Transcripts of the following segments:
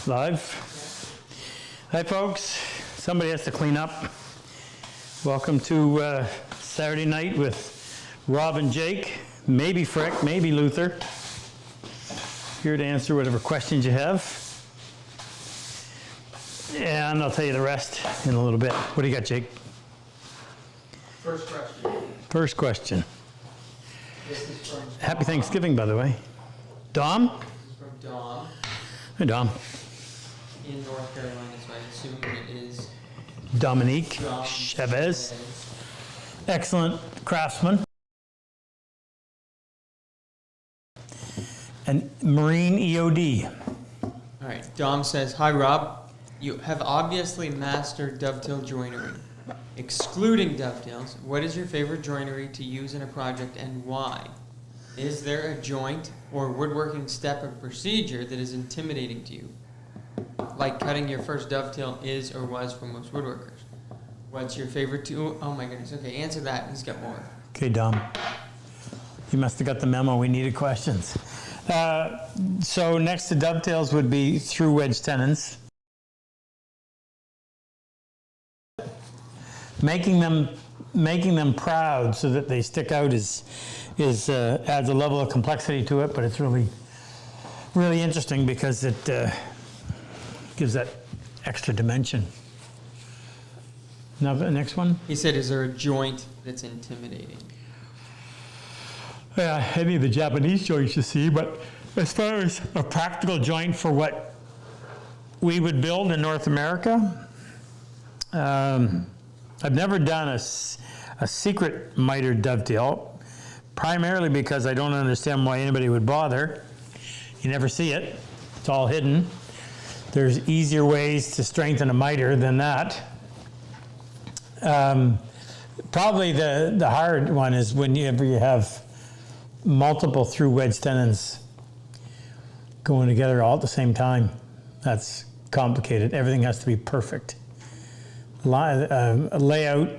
Live. Hi, folks. Somebody has to clean up. Welcome to Saturday night with Rob and Jake, maybe Frick, maybe Luther. Here to answer whatever questions you have. And I'll tell you the rest in a little bit. What do you got, Jake? First question. First question. This is from Happy Thanksgiving, by the way. Dom? This is from Dom Hey, Dom. in North Carolina, so I assume it is Dominique Dom Chavez. Excellent craftsman. And Marine EOD. All right. Dom says, "Hi Rob, you have obviously mastered dovetail joinery. Excluding dovetails, what is your favorite joinery to use in a project and why? Is there a joint or woodworking step or procedure that is intimidating to you? Like cutting your first dovetail is or was for most woodworkers. What's your favorite tool?" Oh my goodness. Okay, answer that. He's got more. Okay, Dom. You must have got the memo. We needed questions. So next to dovetails would be through wedge tenons. Making them proud so that they stick out is adds a level of complexity to it, but it's really interesting because it gives that extra dimension. Now the next one. He said, "Is there a joint that's intimidating?" Yeah, any of the Japanese joints you see, but as far as a practical joint for what we would build in North America, I've never done a secret mitered dovetail, primarily because I don't understand why anybody would bother. You never see it. It's all hidden. There's easier ways to strengthen a miter than that. Probably the hard one is whenever you have multiple through wedge tenons going together all at the same time. That's complicated. Everything has to be perfect. Layout,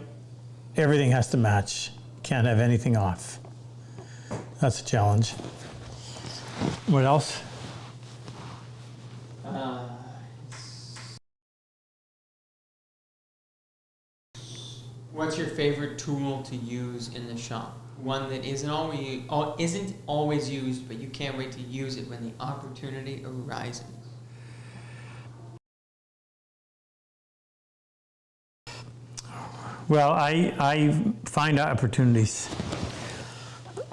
everything has to match. Can't have anything off. That's a challenge. What else? What's your favorite tool to use in the shop? One that isn't always used, but you can't wait to use it when the opportunity arises. Well, I find opportunities.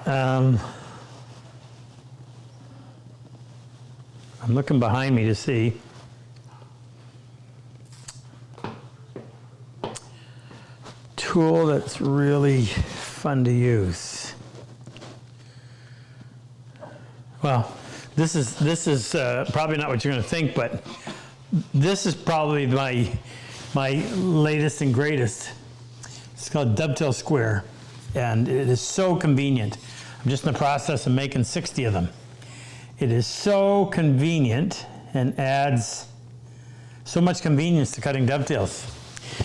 I'm looking behind me to see. Tool that's really fun to use. Well, this is probably not what you're going to think, but this is probably my latest and greatest. It's called Dovetail Square, and it is so convenient. I'm just in the process of making 60 of them. It is so convenient and adds so much convenience to cutting dovetails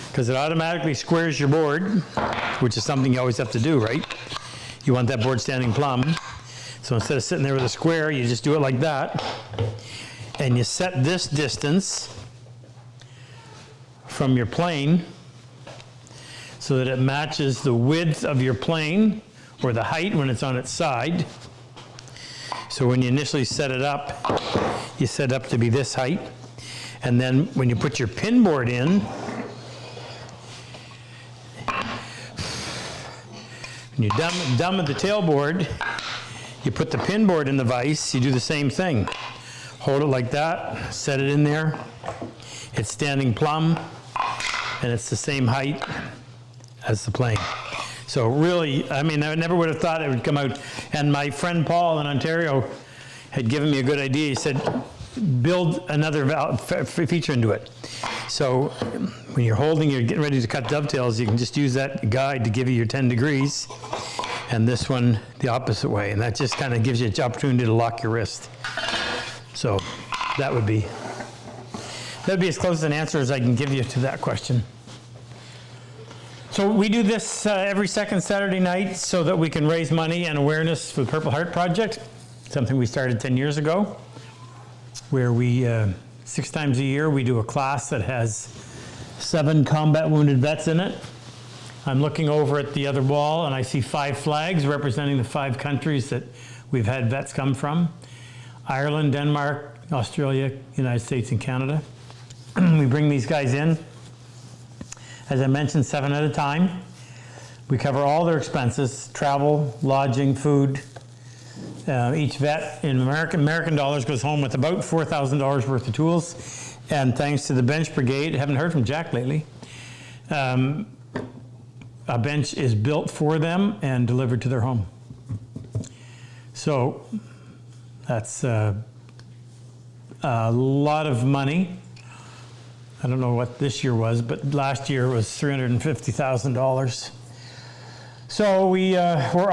because it automatically squares your board, which is something you always have to do, right? You want that board standing plumb. So instead of sitting there with a square, you just do it like that. And you set this distance from your plane so that it matches the width of your plane or the height when it's on its side. So when you initially set it up, you set it up to be this height. And then when you put your pin board in, when you're done with the tailboard, you put the pin board in the vise, you do the same thing. Hold it like that, set it in there. It's standing plumb, and it's the same height as the plane. So really, I mean, I never would have thought it would come out. And my friend Paul in Ontario had given me a good idea. He said, build another feature into it. So when you're getting ready to cut dovetails, you can just use that guide to give you your 10 degrees, and this one the opposite way. And that just kind of gives you an opportunity to lock your wrist. So that'd be as close an answer as I can give you to that question. So we do this every second Saturday night so that we can raise money and awareness for the Purple Heart Project, something we started 10 years ago, where we 6 times a year, we do a class that has 7 combat wounded vets in it. I'm looking over at the other wall and I see 5 flags representing the 5 countries that we've had vets come from. Ireland, Denmark, Australia, United States, and Canada. We bring these guys in, as I mentioned, 7 at a time. We cover all their expenses, travel, lodging, food. Each vet in American dollars goes home with about $4,000 worth of tools. And thanks to the bench brigade, haven't heard from Jack lately, a bench is built for them and delivered to their home. So that's a lot of money. I don't know what this year was, but last year was $350,000. So we're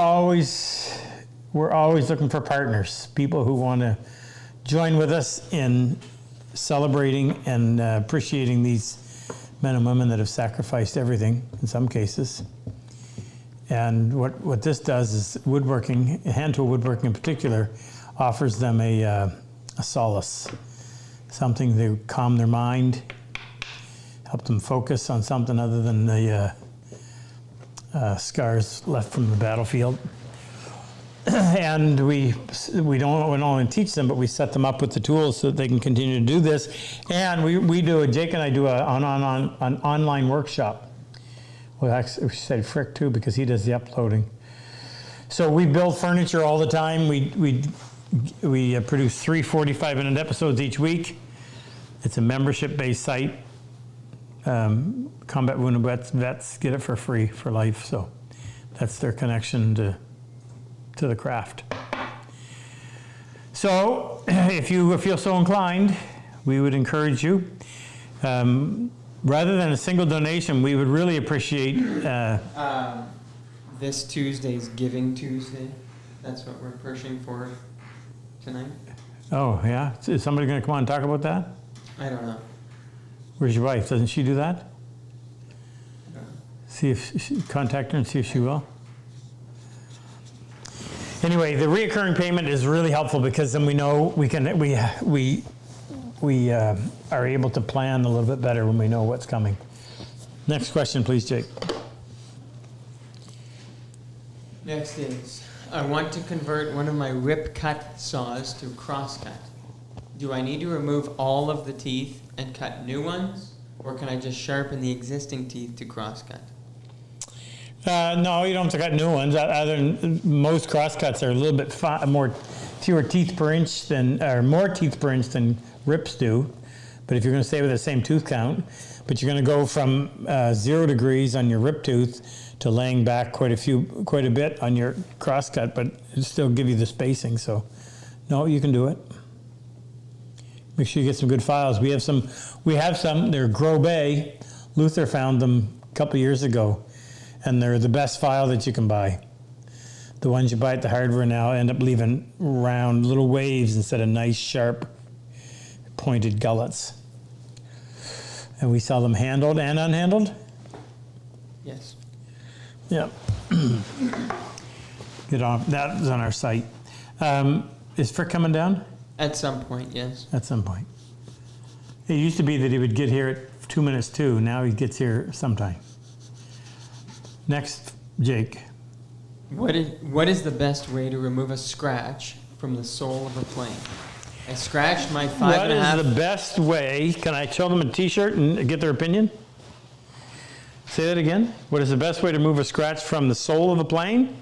always looking for partners, people who want to join with us in celebrating and appreciating these men and women that have sacrificed everything in some cases. And what this does is woodworking, hand tool woodworking in particular, offers them a solace, something to calm their mind, help them focus on something other than the scars left from the battlefield. And we don't only teach them, but we set them up with the tools so that they can continue to do this. And Jake and I do an online workshop. Well, actually, we said Frick too, because he does the uploading. So we build furniture all the time. We produce 3 45-minute episodes each week. It's a membership-based site. Combat wounded vets get it for free for life. So that's their connection to the craft. So if you feel so inclined, we would encourage you. Rather than a single donation, we would really appreciate... This Tuesday's Giving Tuesday. That's what we're pushing for tonight. Oh, yeah? Is somebody going to come on and talk about that? I don't know. Where's your wife? Doesn't she do that? See if contact her and see if she will. Anyway, the reoccurring payment is really helpful because then we know we are able to plan a little bit better when we know what's coming. Next question, please, Jake. Next is, I want to convert one of my rip cut saws to crosscut. Do I need to remove all of the teeth and cut new ones, or can I just sharpen the existing teeth to crosscut? No, you don't have to cut new ones. Other than most crosscuts are a little bit fewer teeth per inch more teeth per inch than rips do. But if you're going to stay with the same tooth count, but you're going to go from 0 degrees on your rip tooth to laying back quite a bit on your crosscut, but it still give you the spacing. So, no, you can do it. Make sure you get some good files. We have some. They're Gros Bay. Luther found them a couple years ago, and they're the best file that you can buy. The ones you buy at the hardware now end up leaving round little waves instead of nice, sharp, pointed gullets. And we sell them handled and unhandled? Yes. Yeah. Get on. That's on our site. Is Frick coming down? At some point, yes. At some point. It used to be that he would get here at 2 minutes to. Now he gets here sometime. Next, Jake. What is the best way to remove a scratch from the sole of a plane? I scratched my 5.5... What is the best way? Can I show them a t-shirt and get their opinion? Say that again. What is the best way to remove a scratch from the sole of a plane?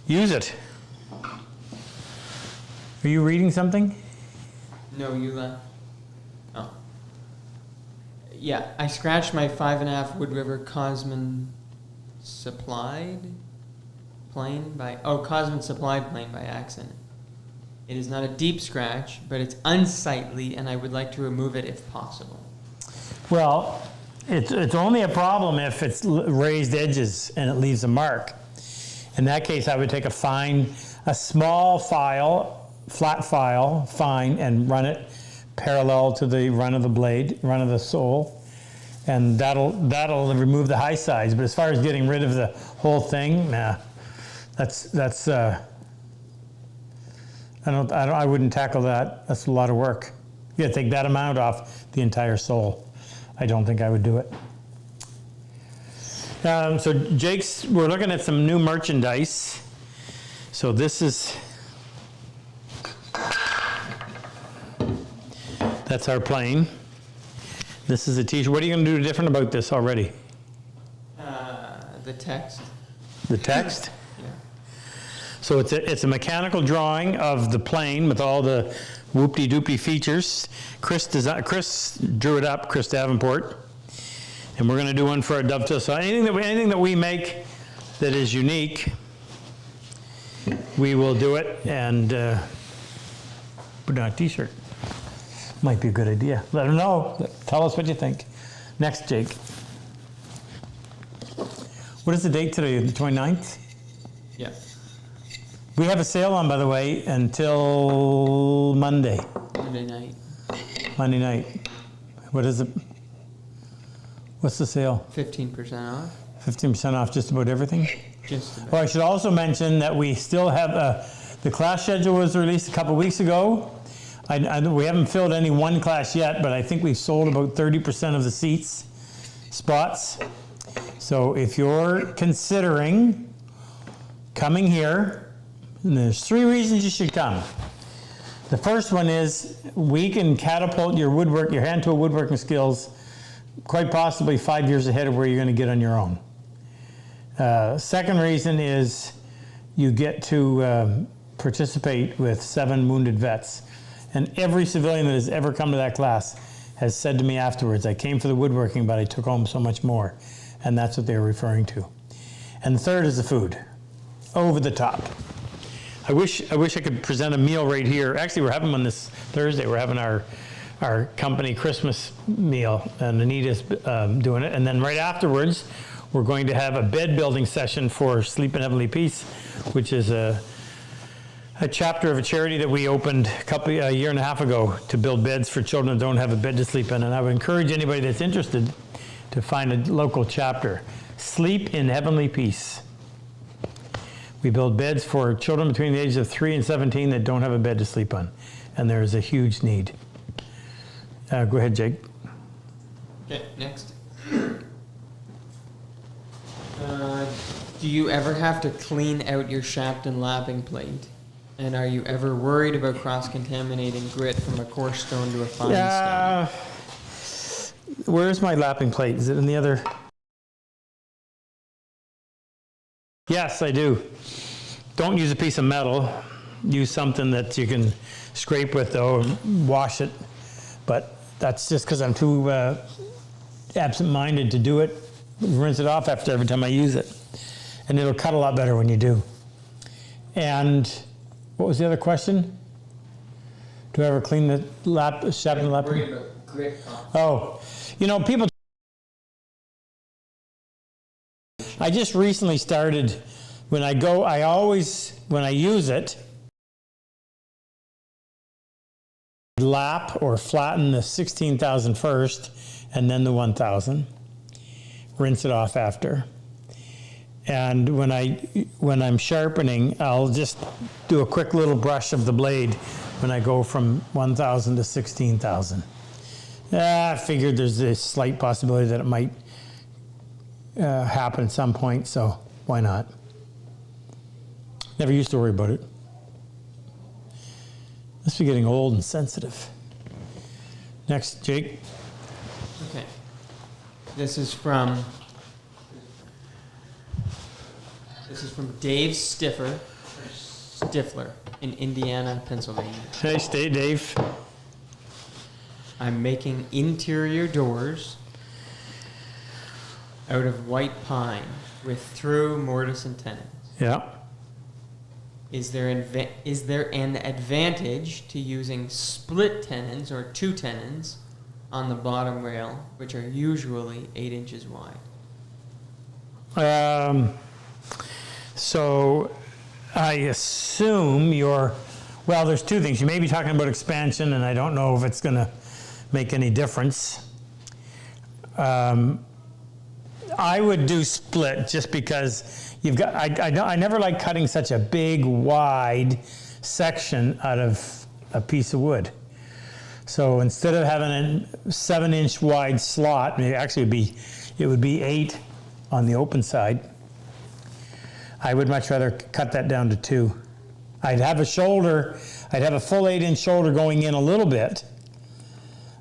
Use it. Are you reading something? No, you left. Oh. Yeah, I scratched my 5.5 Wood River Cosman supplied plane by accident. It is not a deep scratch, but it's unsightly, and I would like to remove it if possible. Well, it's only a problem if it's raised edges and it leaves a mark. In that case, I would take a small file, flat file, fine, and run it parallel to the run of the blade, run of the sole, and that'll remove the high sides. But as far as getting rid of the whole thing, nah, I wouldn't tackle that. That's a lot of work. You gotta take that amount off the entire sole. I don't think I would do it. So Jake's, we're looking at some new merchandise. So this is, that's our plane. This is a t-shirt. What are you gonna do different about this already? The text. The text? Yeah. So it's a mechanical drawing of the plane with all the whoop-de-doopy features. Chris drew it up, Chris Davenport. And we're gonna do one for our Dovetail. So anything that we make that is unique, we will do it and put it on a t-shirt. Might be a good idea. Let them know. Tell us what you think. Next, Jake. What is the date today? The 29th? Yeah. We have a sale on, by the way, until Monday. Monday night. Monday night. What is it? What's the sale? 15% off. 15% off just about everything? Just about. Oh, I should also mention that we still have, the class schedule was released a couple weeks ago. We haven't filled any one class yet, but I think we've sold about 30% of the spots. So if you're considering coming here, and there's 3 reasons you should come. The first one is we can catapult your hand tool woodworking skills quite possibly 5 years ahead of where you're going to get on your own. Second reason is you get to participate with 7 wounded vets. And every civilian that has ever come to that class has said to me afterwards, I came for the woodworking, but I took home so much more. And that's what they were referring to. And the third is the food. Over the top. I wish I could present a meal right here. Actually, we're having one this Thursday. We're having our company Christmas meal, and Anita's doing it. And then right afterwards, we're going to have a bed building session for Sleep in Heavenly Peace, which is a chapter of a charity that we opened a year and a half ago to build beds for children that don't have a bed to sleep in. And I would encourage anybody that's interested to find a local chapter. Sleep in Heavenly Peace. We build beds for children between the ages of 3 and 17 that don't have a bed to sleep on. And there is a huge need. Go ahead, Jake. Okay, next. Do you ever have to clean out your shaft and lapping plate? And are you ever worried about cross-contaminating grit from a coarse stone to a fine stone? Where's my lapping plate? Is it in the other? Yes, I do. Don't use a piece of metal. Use something that you can scrape with, though, and wash it. But that's just because I'm too absent-minded to do it. Rinse it off after every time I use it. And it'll cut a lot better when you do. And what was the other question? Do I ever clean the shaft and lapping? Worried about grit. Oh, people. I just recently started, when I use it, lap or flatten the 16,000 first, and then the 1,000. Rinse it off after. And when I'm sharpening, I'll just do a quick little brush of the blade when I go from 1,000 to 16,000. I figured there's a slight possibility that it might happen at some point, so why not? Never used to worry about it. Must be getting old and sensitive. Next, Jake. Okay. This is from Dave Stifler in Indiana, Pennsylvania. Hey, stay, Dave. I'm making interior doors out of white pine with through mortise and tenons. Yeah. Is there an advantage to using split tenons or 2 tenons on the bottom rail, which are usually 8 inches wide? So I assume well, there's 2 things. You may be talking about expansion, and I don't know if it's going to make any difference. I would do split just because I never like cutting such a big, wide section out of a piece of wood. So instead of having a 7-inch wide slot, actually it would be 8 on the open side. I would much rather cut that down to 2. I'd have a full 8-inch shoulder going in a little bit,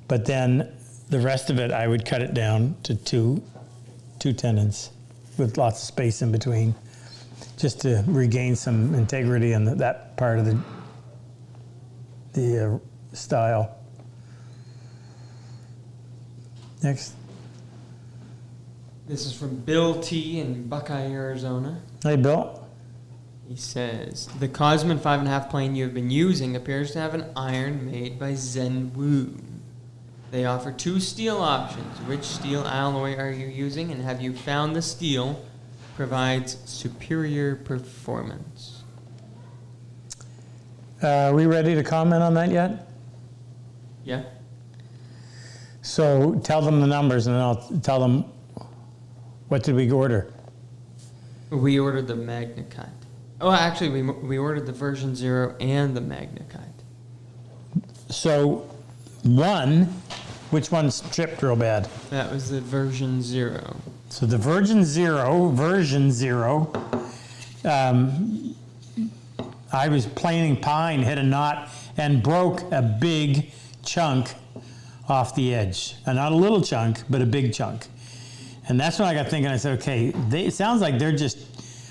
but then the rest of it I would cut it down to two tenons with lots of space in between, just to regain some integrity in that part of the style. Next. This is from Bill T. in Buckeye, Arizona. Hey, Bill. He says, the Cosman 5.5 plane you have been using appears to have an iron made by Zenwu. They offer 2 steel options. Which steel alloy are you using, and have you found the steel provides superior performance? Are we ready to comment on that yet? Yeah. So tell them the numbers, and then I'll tell them what did we order. We ordered the MagnaCut. Oh, actually, we ordered the version 0 and the MagnaCut. So which one's chipped real bad? That was the version 0. So the version 0, I was planing pine, hit a knot, and broke a big chunk off the edge. And not a little chunk, but a big chunk. And that's when I got thinking, I said, okay, it sounds like they're just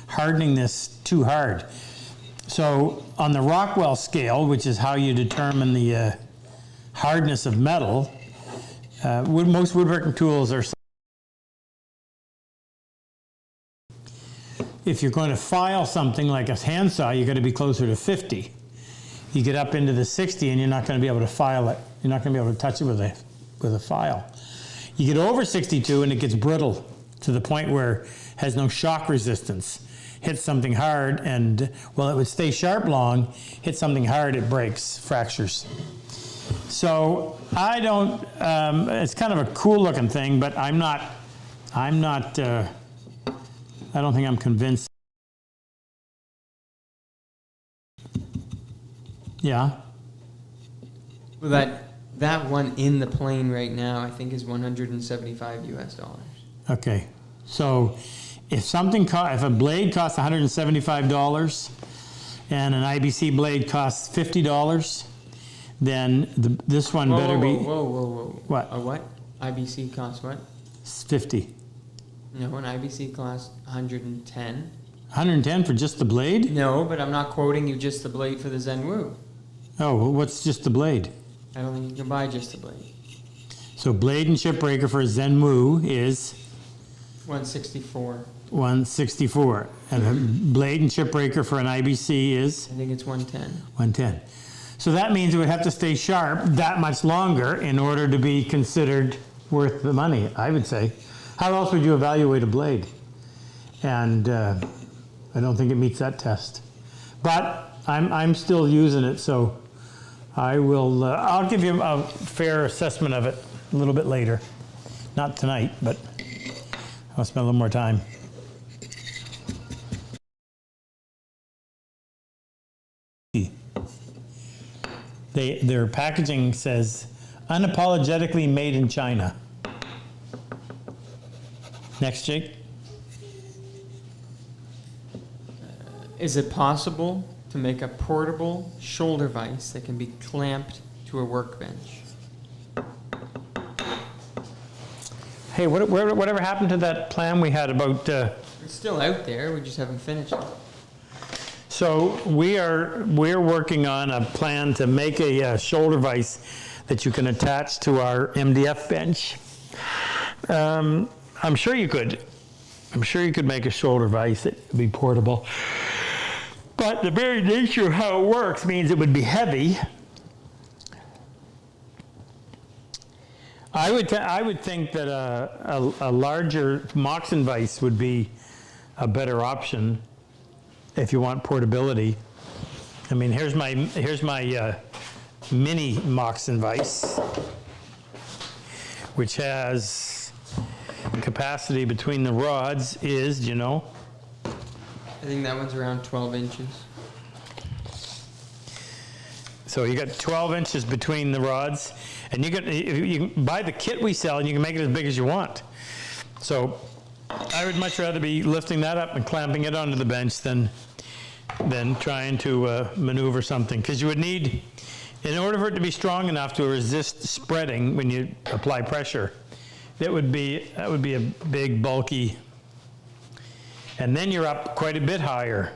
hardening this too hard. So on the Rockwell scale, which is how you determine the hardness of metal, most woodworking tools are. If you're going to file something like a handsaw, you've got to be closer to 50. You get up into the 60 and you're not going to be able to file it. You're not going to be able to touch it with a file. You get over 62 and it gets brittle to the point where it has no shock resistance. Hit something hard and, well, it would stay sharp long. Hit something hard, it breaks, fractures. So I don't, it's kind of a cool looking thing, but I don't think I'm convinced. Yeah. Well, that one in the plane right now, I think, is $175 US. Okay. So if a blade costs $175 and an IBC blade costs $50, then this one better be. Whoa. What? A what? IBC costs what? It's 50. No, an IBC costs 110. 110 for just the blade? No, but I'm not quoting you just the blade for the Zenwu. Oh, well, what's just the blade? I don't think you can buy just the blade. So blade and chip breaker for a Zenwu is 164. 164. And a blade and chip breaker for an IBC is? I think it's 110. 110. So that means it would have to stay sharp that much longer in order to be considered worth the money, I would say. How else would you evaluate a blade? And I don't think it meets that test. But I'm still using it, so I will. I'll give you a fair assessment of it a little bit later. Not tonight, but I'll spend a little more time. Their packaging says unapologetically made in China. Next, Jake. Is it possible to make a portable shoulder vise that can be clamped to a workbench? Hey, whatever happened to that plan we had about? It's still out there. We just haven't finished it. So we're working on a plan to make a shoulder vise that you can attach to our MDF bench. I'm sure you could. I'm sure you could make a shoulder vise that would be portable. But the very nature of how it works means it would be heavy. I would think that a larger Moxon vise would be a better option if you want portability. I mean, here's my mini Moxon vise, which has capacity between the rods is, do you know? I think that one's around 12 inches. It's So you got 12 inches between the rods, and you can buy the kit we sell, and you can make it as big as you want. So I would much rather be lifting that up and clamping it onto the bench than trying to maneuver something, because you would need, in order for it to be strong enough to resist spreading when you apply pressure, that would be a big, bulky, and then you're up quite a bit higher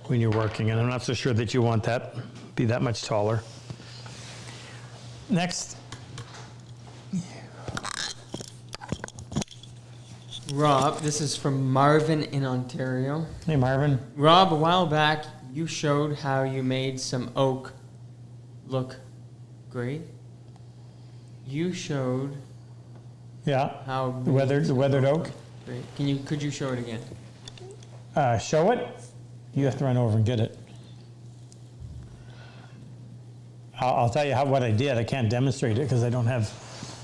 when you're working, and I'm not so sure that you want that be that much taller. Next. Rob, this is from Marvin in Ontario. Hey, Marvin. Rob, a while back, you showed how you made some oak look great. You showed how the weathered oak. Great. Could you show it again? Show it? You have to run over and get it. I'll tell you what I did. I can't demonstrate it because I don't have.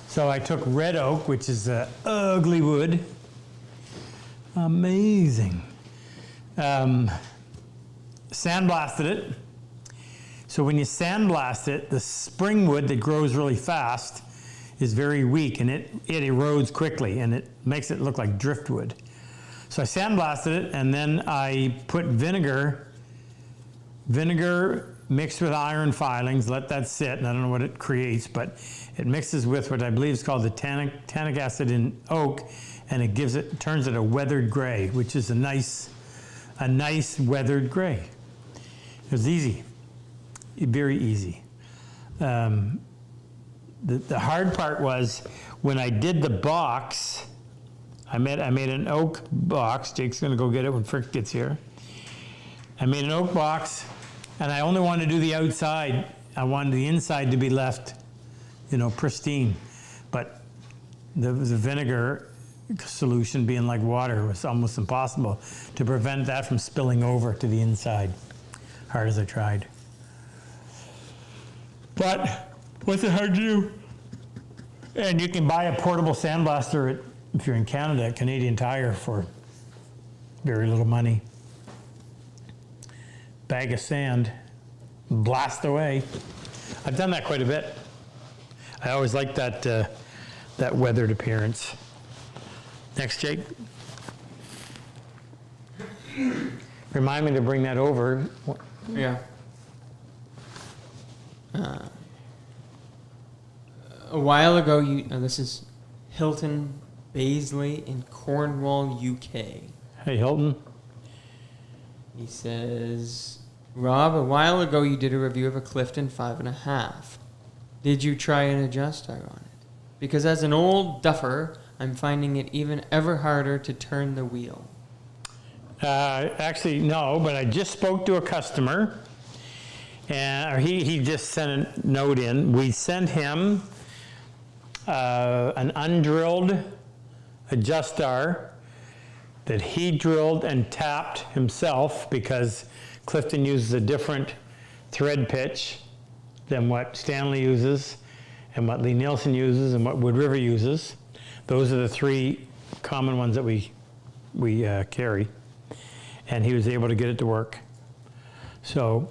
So I took red oak, which is an ugly wood. Amazing. Sandblasted it. So when you sandblast it, the spring wood that grows really fast is very weak, and it erodes quickly, and it makes it look like driftwood. So I sandblasted it, and then I put vinegar mixed with iron filings, let that sit, and I don't know what it creates, but it mixes with what I believe is called the tannic acid in oak, and it turns it a weathered gray, which is a nice weathered gray. It was easy, very easy. The hard part was when I did the box. I made an oak box. Jake's gonna go get it when Frick gets here. I made an oak box, and I only wanted to do the outside. I wanted the inside to be left, pristine. But the vinegar solution being like water was almost impossible to prevent that from spilling over to the inside, hard as I tried. But what's it hard to do? And you can buy a portable sandblaster if you're in Canada at Canadian Tire for very little money. Bag of sand, blast away. I've done that quite a bit. I always liked that weathered appearance. Next, Jake. Remind me to bring that over. Yeah. A while ago, this is Hilton Baisley in Cornwall, UK. Hey, Hilton. He says, Rob, a while ago you did a review of a Clifton 5.5. Did you try an adjuster on it? Because as an old duffer, I'm finding it even ever harder to turn the wheel. Actually, no, but I just spoke to a customer, and he just sent a note in. We sent him an undrilled adjustar that he drilled and tapped himself, because Clifton uses a different thread pitch than what Stanley uses and what Lee Nielsen uses and what Wood River uses. Those are the three common ones that we carry, and he was able to get it to work. So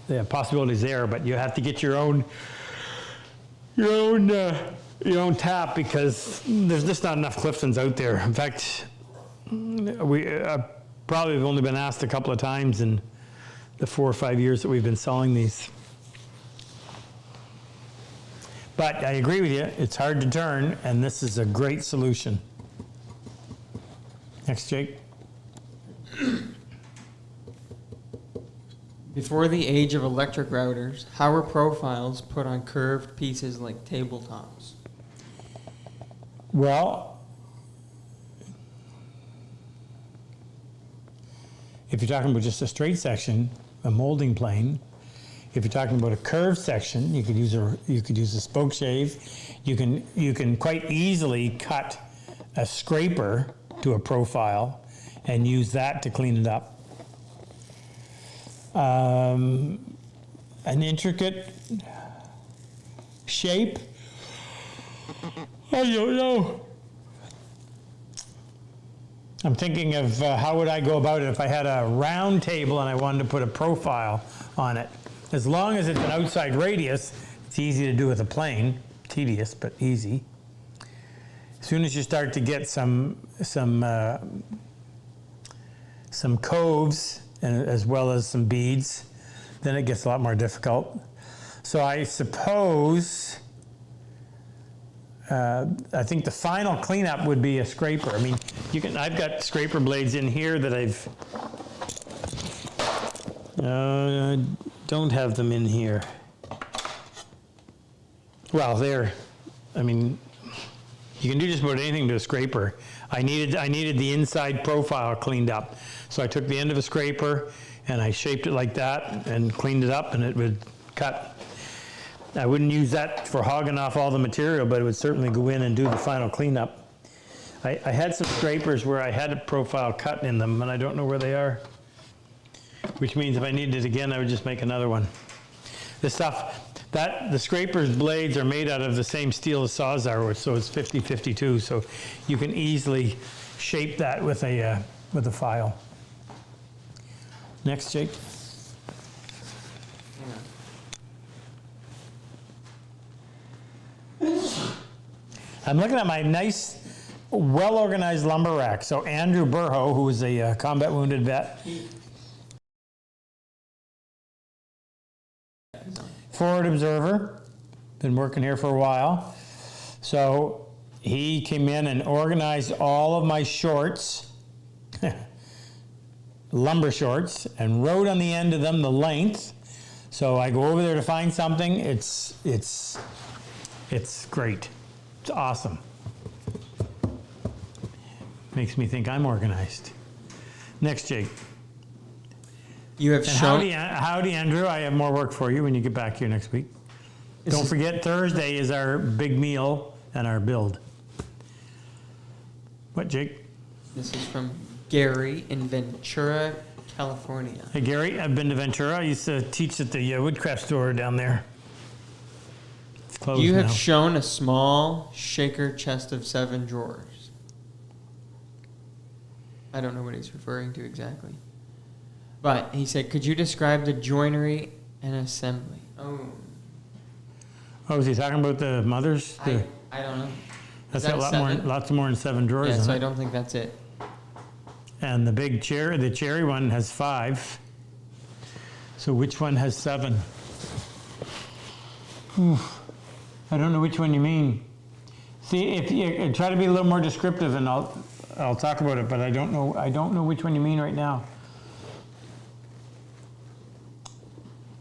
the possibility's there, but you have to get your own tap, because there's just not enough Cliftons out there. In fact, we probably have only been asked a couple of times in the 4 or 5 years that we've been selling these. But I agree with you, it's hard to turn, and this is a great solution. Next, Jake. Before the age of electric routers, how were profiles put on curved pieces like tabletops? Well, if you're talking about just a straight section, a molding plane. If you're talking about a curved section, you could use a spoke shave. You can quite easily cut a scraper to a profile and use that to clean it up. An intricate shape, I don't know. I'm thinking of how would I go about it if I had a round table and I wanted to put a profile on it. As long as it's an outside radius, it's easy to do with a plane. Tedious, but easy. As soon as you start to get some coves, and as well as some beads, then it gets a lot more difficult. So I suppose, I think the final cleanup would be a scraper. I mean, I've got scraper blades in here that I've, don't have them in here. Well, I mean, you can do just about anything to a scraper. I needed the inside profile cleaned up. So I took the end of a scraper and I shaped it like that and cleaned it up, and it would cut. I wouldn't use that for hogging off all the material, but it would certainly go in and do the final cleanup. I had some scrapers where I had a profile cut in them, and I don't know where they are. Which means if I needed it again, I would just make another one. The scraper's blades are made out of the same steel as saws are, so it's 50-52, so you can easily shape that with a file. Next, Jake. I'm looking at my nice, well-organized lumber rack. So Andrew Burho, who is a combat wounded vet, forward observer, been working here for a while. So he came in and organized all of my shorts, lumber shorts, and wrote on the end of them the length. So I go over there to find something. It's great. It's awesome. Makes me think I'm organized. Next, Jake. You have shown. Howdy, Andrew. I have more work for you when you get back here next week. Don't forget, Thursday is our big meal and our build. What, Jake? This is from Gary in Ventura, California. Hey, Gary. I've been to Ventura. I used to teach at the woodcraft store down there. It's closed You have now. shown a small shaker chest of 7 drawers. I don't know what he's referring to exactly. But he said, could you describe the joinery and assembly? Oh, was he talking about the mothers? I don't know. That's got lots more than 7 drawers Yeah, in so it. I don't think that's it. And the big cherry, the cherry one has 5. So which one has 7? I don't know which one you mean. See, if you try to be a little more descriptive, and I'll talk about it, but I don't know which one you mean right now.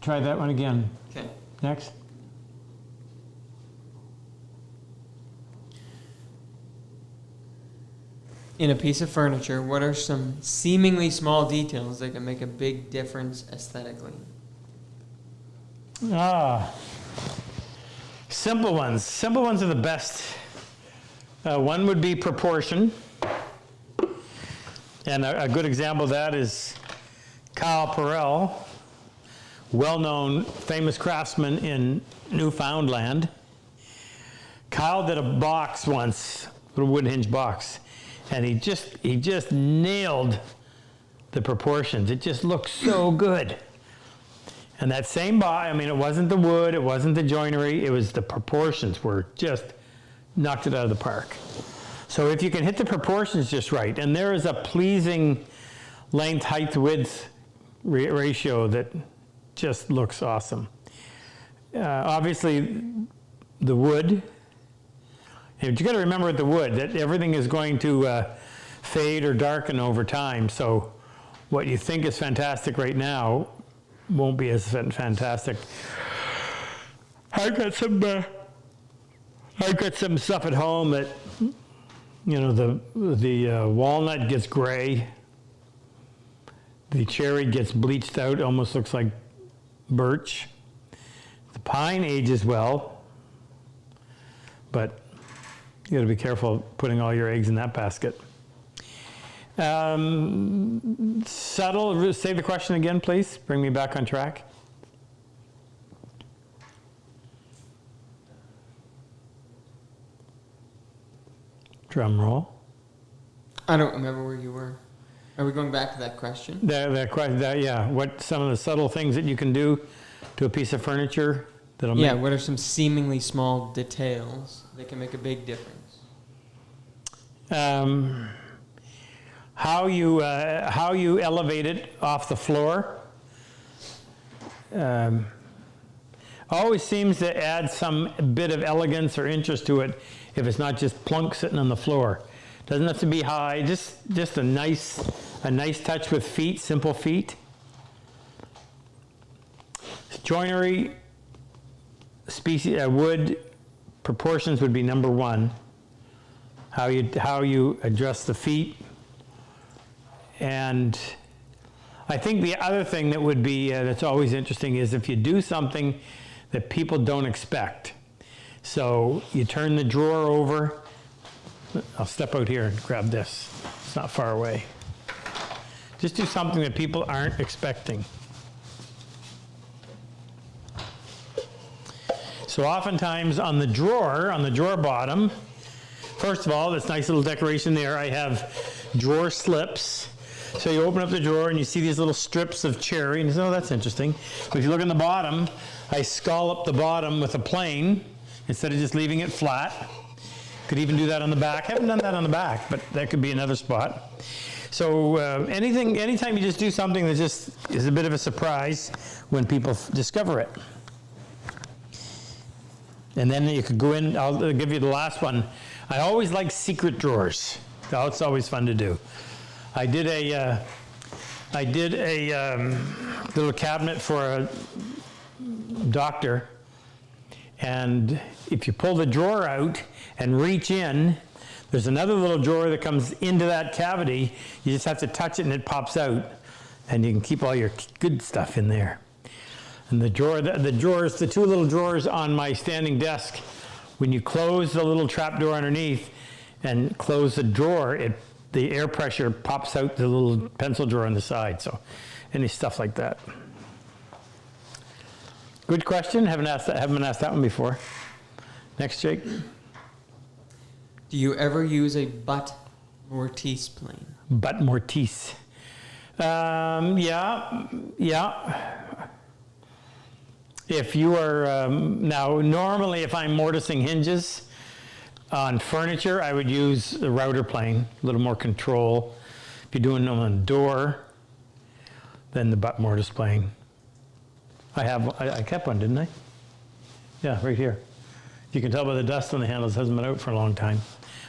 Try that one again. Okay. Next. In a piece of furniture, what are some seemingly small details that can make a big difference aesthetically? Simple ones. Simple ones are the best. One would be proportion. And a good example of that is Kyle Perrell, well-known, famous craftsman in Newfoundland. Kyle did a box once, a little wood hinge box, and he just nailed the proportions. It just looked so good. And that same box, I mean, it wasn't the wood, it wasn't the joinery, it was the proportions were just knocked it out of the park. So if you can hit the proportions just right, and there is a pleasing length, height, width ratio that just looks awesome. Obviously, the wood. And you got to remember with the wood that everything is going to fade or darken over time. So what you think is fantastic right now won't be as fantastic. I've got some stuff at home that, you know, the walnut gets gray, the cherry gets bleached out, almost looks like birch. The pine ages well, but you got to be careful putting all your eggs in that basket. Subtle, say the question again, please. Bring me back on track. Drum roll. I don't remember where you were. Are we going back to that question? Yeah. What some of the subtle things that you can do to a piece of furniture that'll Yeah, make... what are some seemingly small details that can make a big difference? How you elevate it off the floor. Always seems to add some bit of elegance or interest to it if it's not just plunk sitting on the floor. Doesn't have to be high, just a nice touch with feet, simple feet. Joinery, species, wood proportions would be number one. How you adjust the feet. And I think the other thing that would be, that's always interesting is if you do something that people don't expect. So you turn the drawer over. I'll step out here and grab this. It's not far away. Just do something that people aren't expecting. So oftentimes on the drawer bottom, first of all, this nice little decoration there, I have drawer slips. So you open up the drawer and you see these little strips of cherry, and you say, oh, that's interesting. But if you look in the bottom, I scallop the bottom with a plane instead of just leaving it flat. Could even do that on the back. Haven't done that on the back, but that could be another spot. So anytime you just do something that just is a bit of a surprise when people discover it. And then you could go in, I'll give you the last one. I always like secret drawers. Oh, it's always fun to do. I did a little cabinet for a doctor, and if you pull the drawer out and reach in, there's another little drawer that comes into that cavity. You just have to touch it and it pops out, and you can keep all your good stuff in there. And the drawers, the two little drawers on my standing desk, when you close the little trap door underneath and close the drawer, the air pressure pops out the little pencil drawer on the side. So any stuff like that. Good question. Haven't been asked that one before. Next, Jake. Do you ever use a butt Mortise plane? Butt Mortise. Yeah. If you are, now normally if I'm mortising hinges on furniture, I would use the router plane, a little more control. If you're doing them on a door, then the butt mortise plane. I kept one, didn't I? Yeah, right here. You can tell by the dust on the handles, it hasn't been out for a long time.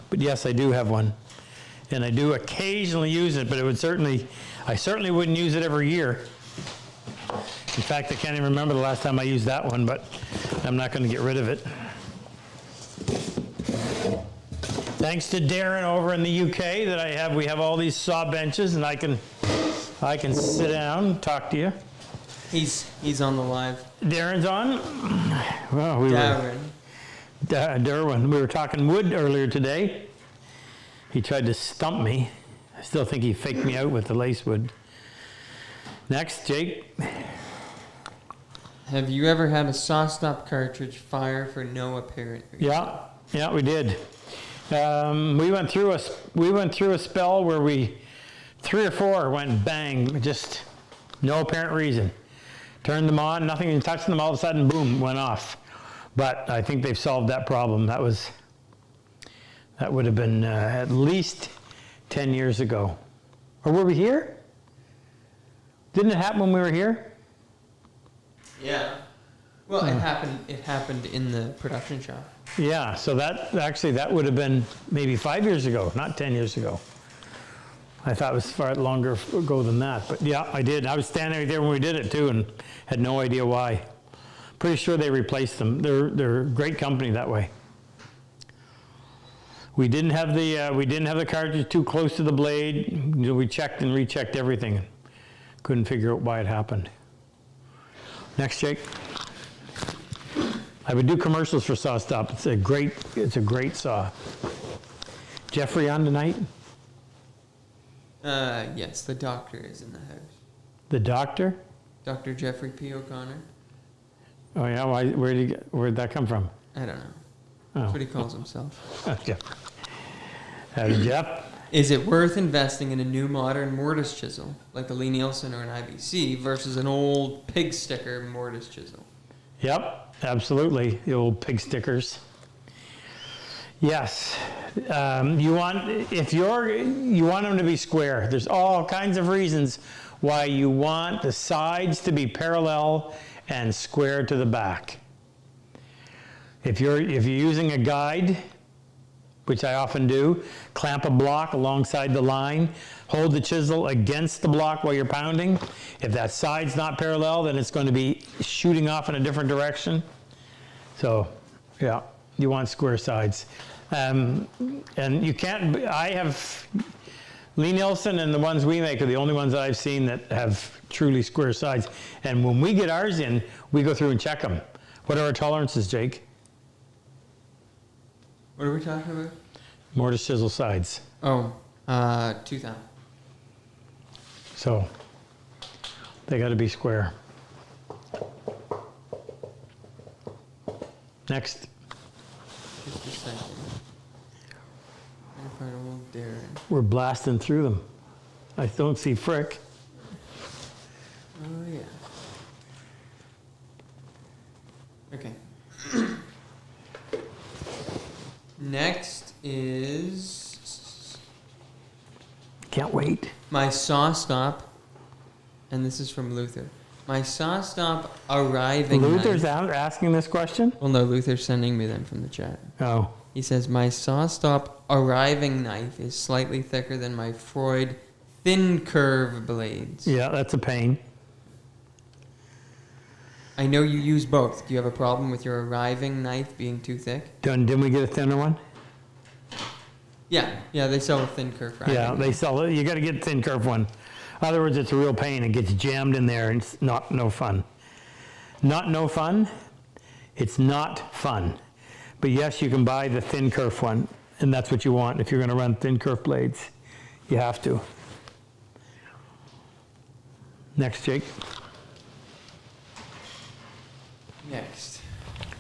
But yes, I do have one. And I do occasionally use it, but I certainly wouldn't use it every year. In fact, I can't even remember the last time I used that one, but I'm not going to get rid of it. Thanks to Darren over in the UK that we have all these saw benches, and I can sit down and talk to you. He's on the live. Darren's on? Well, Darren. We were talking wood earlier today. He tried to stump me. I still think he faked me out with the lace wood. Next, Jake. Have you ever had a saw stop cartridge fire for no apparent reason? Yeah, we did. We went through a spell where 3 or 4 went bang, just no apparent reason. Turned them on, nothing, and touched them, all of a sudden, boom, went off. But I think they've solved that problem. That would have been at least 10 years ago. Or were we here? Didn't it happen when we were here? Yeah. Well, it happened in the production shop. Yeah, so that would have been maybe 5 years ago, not 10 years ago. I thought it was far longer ago than that, but yeah, I did. I was standing right there when we did it too, and had no idea why. Pretty sure they replaced them. They're a great company that way. We didn't have the cartridge too close to the blade. We checked and rechecked everything. Couldn't figure out why it happened. Next, Jake. I would do commercials for Saw Stop. It's a great saw. Jeffrey on tonight? Yes, the doctor is in the house. The doctor? Dr. Jeffrey P. O'Connor. Oh yeah, where'd that come from? I don't know. Oh. That's what he calls himself. Jeff. Howdy, Jeff. Is it worth investing in a new modern mortise chisel, like a Lee Nielsen or an IBC, versus an old pig sticker mortise chisel? Yep, absolutely. The old pig stickers. Yes. You want them to be square. There's all kinds of reasons why you want the sides to be parallel and square to the back. If you're using a guide, which I often do, clamp a block alongside the line, hold the chisel against the block while you're pounding. If that side's not parallel, then it's going to be shooting off in a different direction. So, yeah, you want square sides. And you can't, I have, Lee Nielsen and the ones we make are the only ones that I've seen that have truly square sides. And when we get ours in, we go through and check them. What are our tolerances, Jake? What are we talking about? Mortise chisel sides. Oh, 2,000. So they got to be square. Next. Just a second. I'm trying to hold there. We're blasting through them. I don't see Frick. Oh, yeah. Okay. Next is Can't wait. my saw stop, and this is from Luther. My saw stop arriving Luther's knife. asking this question? Well, no, Luther's sending me them from the chat. Oh. He says, my saw stop arriving knife is slightly thicker than my Freud thin curve blades. Yeah, that's a pain. I know you use both. Do you have a problem with your arriving knife being too thick? Didn't we get a thinner one? Yeah, they sell a thin curve. Yeah, they sell it. You got to get a thin curve one. In other words, it's a real pain. It gets jammed in there, and it's no fun. No fun? It's not fun. But yes, you can buy the thin curve one, and that's what you want. If you're going to run thin curve blades, you have to. Next, Jake. Next.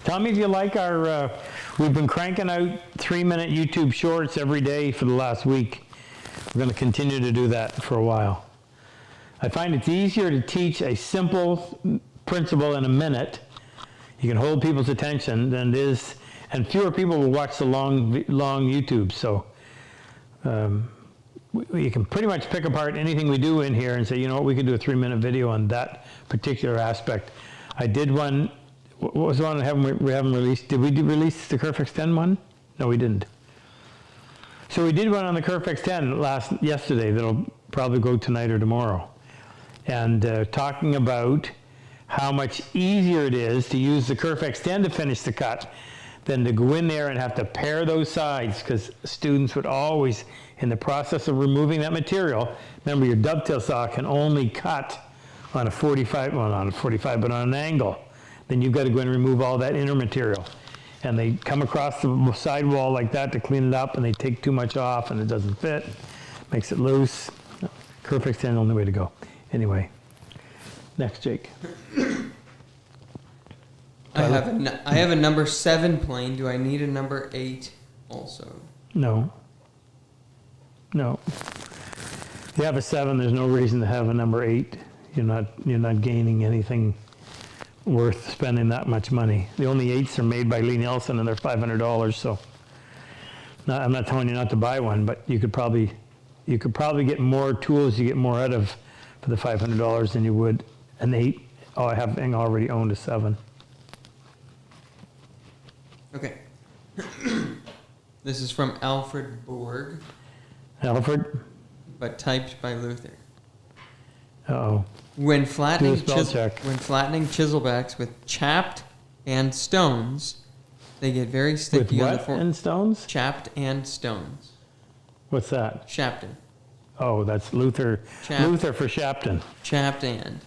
Tell me if you like our, we've been cranking out 3-minute YouTube shorts every day for the last week. We're going to continue to do that for a while. I find it's easier to teach a simple principle in a minute. You can hold people's attention than it is, and fewer people will watch the long YouTube. So you can pretty much pick apart anything we do in here and say, you know what, we could do a 3-minute video on that particular aspect. I did one. What was the one we haven't released? Did we release the Curve Extend one? No, we didn't. So we did one on the Curve Extend yesterday that'll probably go tonight or tomorrow. And talking about how much easier it is to use the Curve Extend to finish the cut than to go in there and have to pare those sides, because students would always, in the process of removing that material, remember your dovetail saw can only cut on a 45, well not a 45, but on an angle. Then you've got to go and remove all that inner material. And they come across the sidewall like that to clean it up, and they take too much off, and it doesn't fit, makes it loose. Curve Extend, only way to go. Anyway, next, Jake. I have a number 7 plane. Do I need a number 8 also? No. If you have a 7, there's no reason to have a number 8. You're not gaining anything worth spending that much money. The only 8s are made by Lee Nielsen, and they're $500. So, I'm not telling you not to buy one, but you could probably get more tools. You get more out of for the $500 than you would an 8. Oh, I already owned a 7. Okay. This is from Alfred Borg, Alfred? but typed by Luther. Uh-oh. When flattening spell check. chiselbacks with chapped and stones, they get very With sticky on the what and stones? chapped and stones. What's that? Shapton. Oh, that's Luther. Luther for Shapton. Chapped and.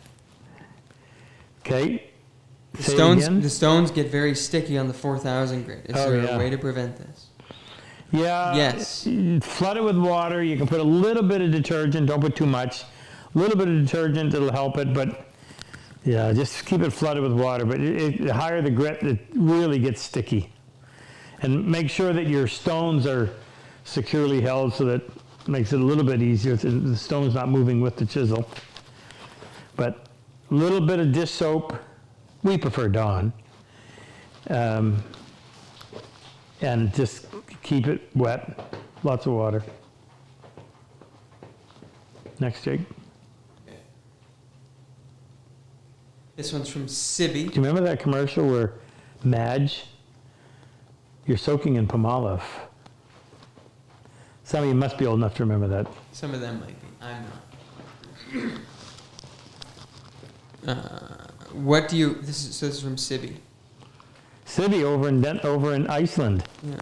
Okay. Say it Stones. again? The stones get very sticky on the 4000 grit. Is there a way to prevent this? Yeah. Yes. Flood it with water. You can put a little bit of detergent. Don't put too much. A little bit of detergent, it'll help it, but yeah, just keep it flooded with water. But the higher the grit, it really gets sticky. And make sure that your stones are securely held so that makes it a little bit easier. The stone's not moving with the chisel. But a little bit of dish soap. We prefer Dawn. And just keep it wet. Lots of water. Next, Jake. This one's from Sibby. Do you remember that commercial where Madge, you're soaking in palmolive? Some of you must be old enough to remember that. Some of them might be. I'm not. This is from Sibby. Sibby over in Iceland. Yeah.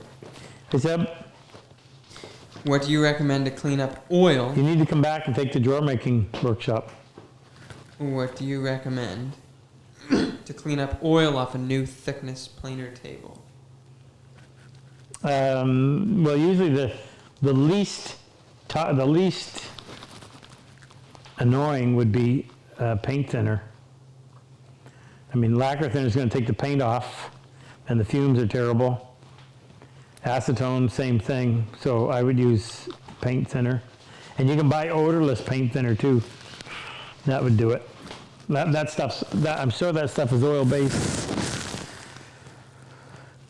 He said, What do you recommend to clean up oil? you need to come back and take the drawer making workshop. What do you recommend to clean up oil off a new thickness planer table? Well, usually the least annoying would be paint thinner. I mean, lacquer thinner is going to take the paint off, and the fumes are terrible. Acetone, same thing. So I would use paint thinner, and you can buy odorless paint thinner too. That would do it. I'm sure that stuff is oil based.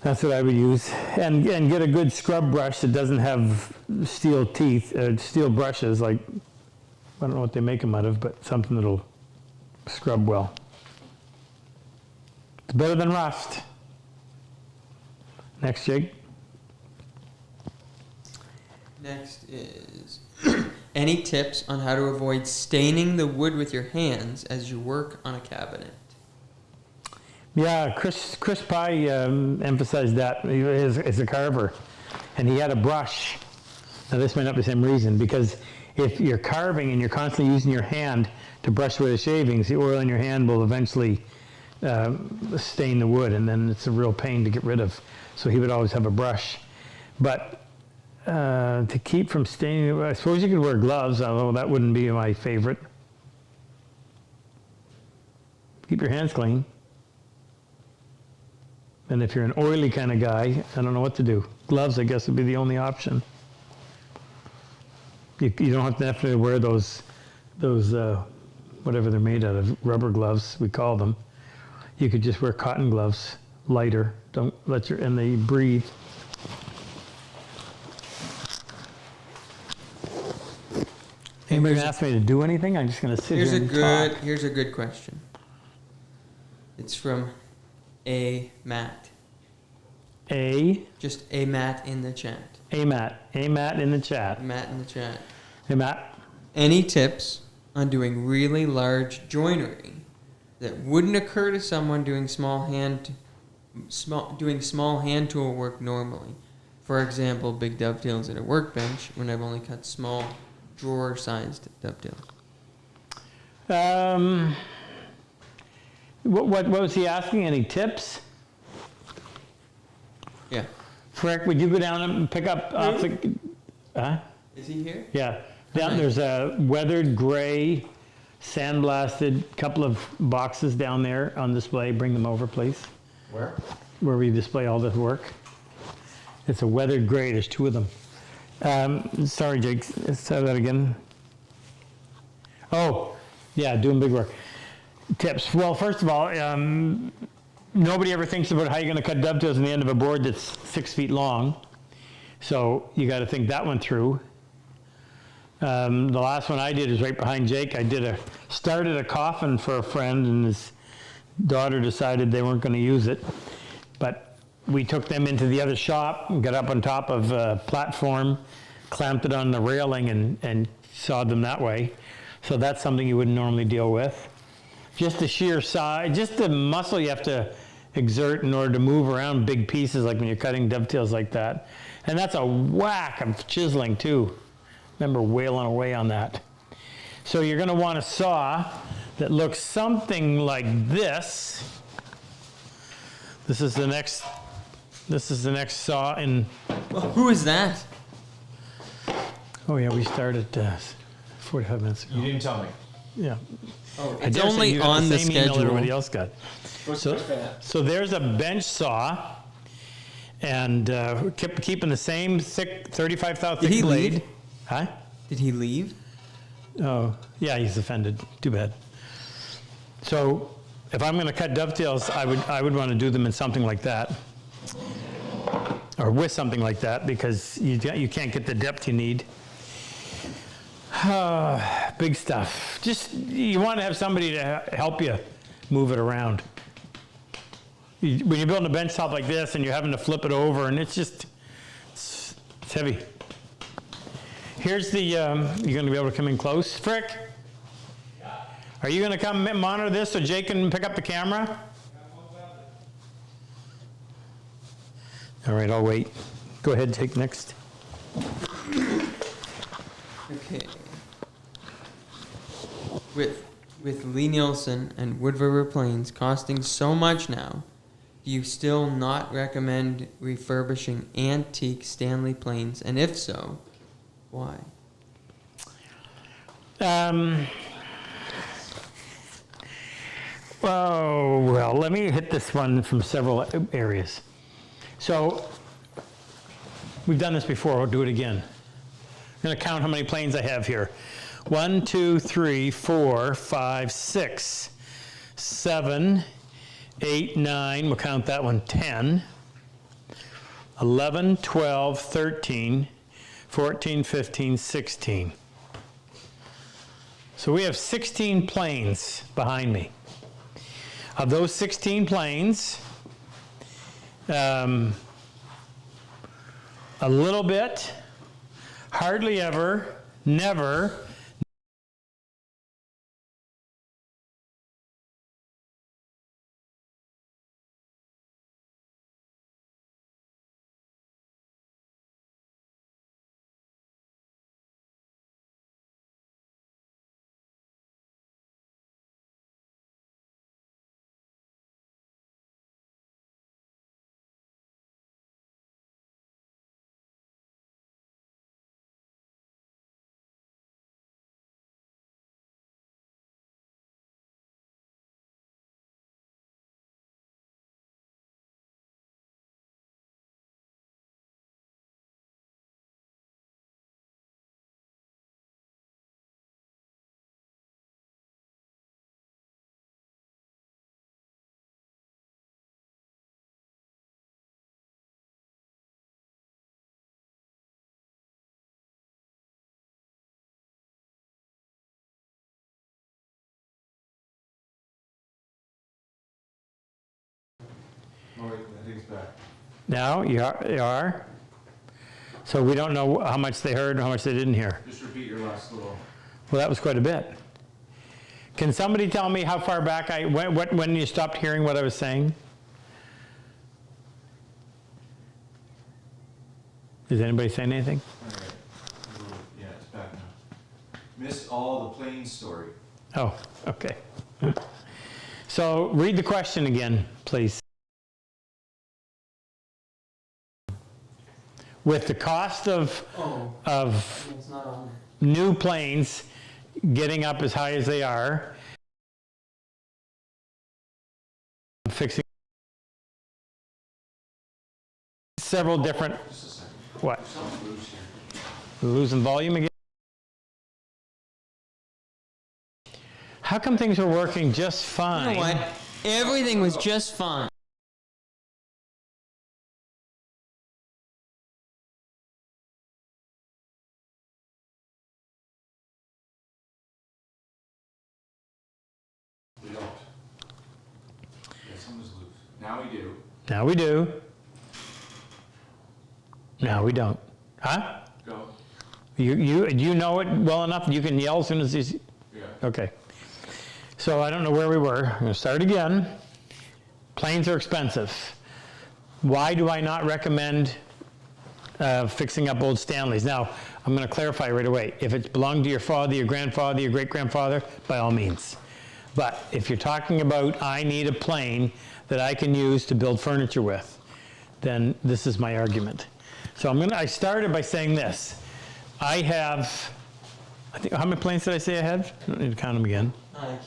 That's what I would use, and get a good scrub brush that doesn't have steel teeth, steel brushes. Like, I don't know what they make them out of, but something that'll scrub well. It's better than rust. Next, Jake. Next is any tips on how to avoid staining the wood with your hands as you work on a cabinet? Yeah, Chris Pye emphasized that. He is a carver, and he had a brush. Now this might not be the same reason, because if you're carving and you're constantly using your hand to brush away the shavings, the oil in your hand will eventually stain the wood, and then it's a real pain to get rid of. So he would always have a brush. But to keep from staining, I suppose you could wear gloves, although that wouldn't be my favorite. Keep your hands clean. And if you're an oily kind of guy, I don't know what to do. Gloves, I guess, would be the only option. You don't have to necessarily wear those whatever they're made out of, rubber gloves, we call them. You could just wear cotton gloves, lighter. Don't let and they breathe. Anybody gonna ask me to do anything? I'm just gonna sit here and talk. Here's a good question. It's from A Matt. Just A Matt in the chat. A Matt in the chat. Matt in the chat. Hey Matt. Any tips on doing really large joinery that wouldn't occur to someone doing small hand tool work normally? For example, big dovetails at a workbench when I've only cut small drawer-sized dovetails. What was he asking? Any tips? Yeah. Frick, would you go down and pick up off the... Huh? Is he here? Yeah. Down there's a weathered gray, sandblasted couple of boxes down there on display. Bring them over, please. Where? Where we display all this work. It's a weathered gray. There's two of them. Sorry, Jake. Let's try that again. Oh, yeah, doing big work. Tips. Well, first of all, nobody ever thinks about how you're going to cut dovetails in the end of a board that's 6 feet long. So you got to think that one through. The last one I did is right behind Jake. I started a coffin for a friend, and his daughter decided they weren't going to use it. But we took them into the other shop and got up on top of a platform, clamped it on the railing, and sawed them that way. So that's something you wouldn't normally deal with. Just the sheer size, just the muscle you have to exert in order to move around big pieces, like when you're cutting dovetails like that. And that's a whack of chiseling too. Remember wailing away on that. So you're going to want a saw that looks something like this. This is the next saw in... Well, who is that? Oh yeah, we started 45 minutes ago. You didn't tell me. Yeah. Oh, I it's dare say only you got on the same email schedule. everybody else got. So there's a bench saw, and keeping the same thick 35 thou thick Did he blade. leave? Huh? Did he leave? Oh, yeah, he's offended. Too bad. So if I'm going to cut dovetails, I would want to do them in something like that, or with something like that, because you can't get the depth you need. Big stuff. Just, you want to have somebody to help you move it around. When you're building a bench top like this and you're having to flip it over, and it's heavy. Here's the, you're going to be able to come in close. Frick, are you going to come monitor this so Jake can pick up the camera? All right, I'll wait. Go ahead, Jake, next. Okay. With Lee Nielsen and Wood River Plains costing so much now, do you still not recommend refurbishing antique Stanley planes? And if so, why? Oh, well, let me hit this one from several areas. So, we've done this before, we'll do it again. I'm going to count how many planes I have here. 1, 2, 3, 4, 5, 6, 7, 8, 9, we'll count that one, 10, 11, 12, 13, 14, 15, 16. So we have 16 planes behind me. Of those 16 planes, a little bit, hardly ever, never, Oh, wait, I think it's back. now you are. So we don't know how much they heard and how much they didn't hear. Just repeat your last little. Well, that was quite a bit. Can somebody tell me how far back when you stopped hearing what I was saying? Is anybody saying anything? All right. Yeah, it's back now. Missed all the plane story. Oh, okay. So read the question again, please. With the cost of It's not on there. new planes getting up as high as they are, fixing several different, Just a second. what? Something loose here. Losing volume again? How come things are working just You fine? know what? Everything was just fine. We don't. Yeah, something's loose. Now we do. Now we do. Now we don't. Huh? Go. You know it well enough, you can yell as soon as you... Yeah. Okay. So I don't know where we were. I'm going to start again. Planes are expensive. Why do I not recommend fixing up old Stanleys? Now, I'm going to clarify right away. If it's belonged to your father, your grandfather, your great-grandfather, by all means. But if you're talking about, I need a plane that I can use to build furniture with, then this is my argument. So I started by saying this. I have, I think, how many planes did I say I had? I don't need to count them again. I can't remember.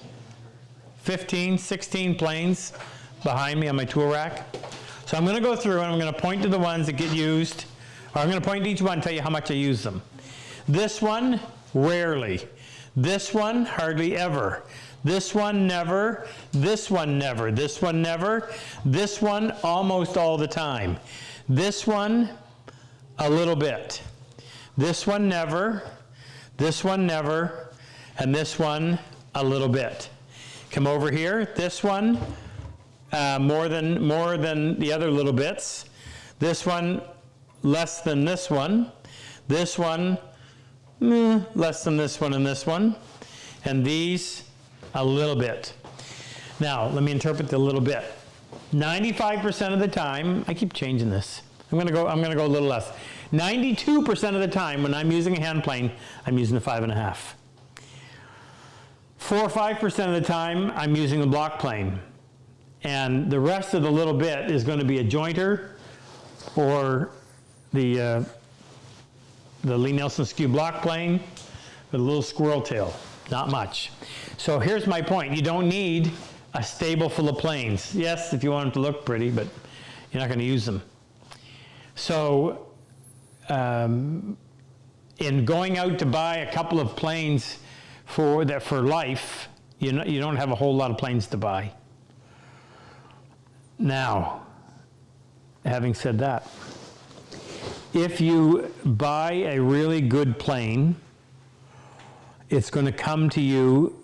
15, 16 planes behind me on my tool rack. So I'm going to go through and I'm going to point to the ones that get used, or I'm going to point to each one and tell you how much I use them. This one, rarely. This one, hardly ever. This one, never. This one, never. This one, never. This one, almost all the time. This one, a little bit. This one, never. This one, never. And this one, a little bit. Come over here. This one, more than the other little bits. This one, less than this one. This one, less than this one and this one. And these, a little bit. Now, let me interpret the little bit. 95% of the time, I keep changing this. I'm gonna go a little less. 92% of the time when I'm using a hand plane, I'm using the 5.5. 4 or 5% of the time, I'm using the block plane. And the rest of the little bit is gonna be a jointer or the Lee Nelson skew block plane with a little squirrel tail. Not much. So here's my point. You don't need a stable full of planes. Yes, if you want them to look pretty, but you're not going to use them. So in going out to buy a couple of planes for life, you don't have a whole lot of planes to buy. Now, having said that, if you buy a really good plane, it's going to come to you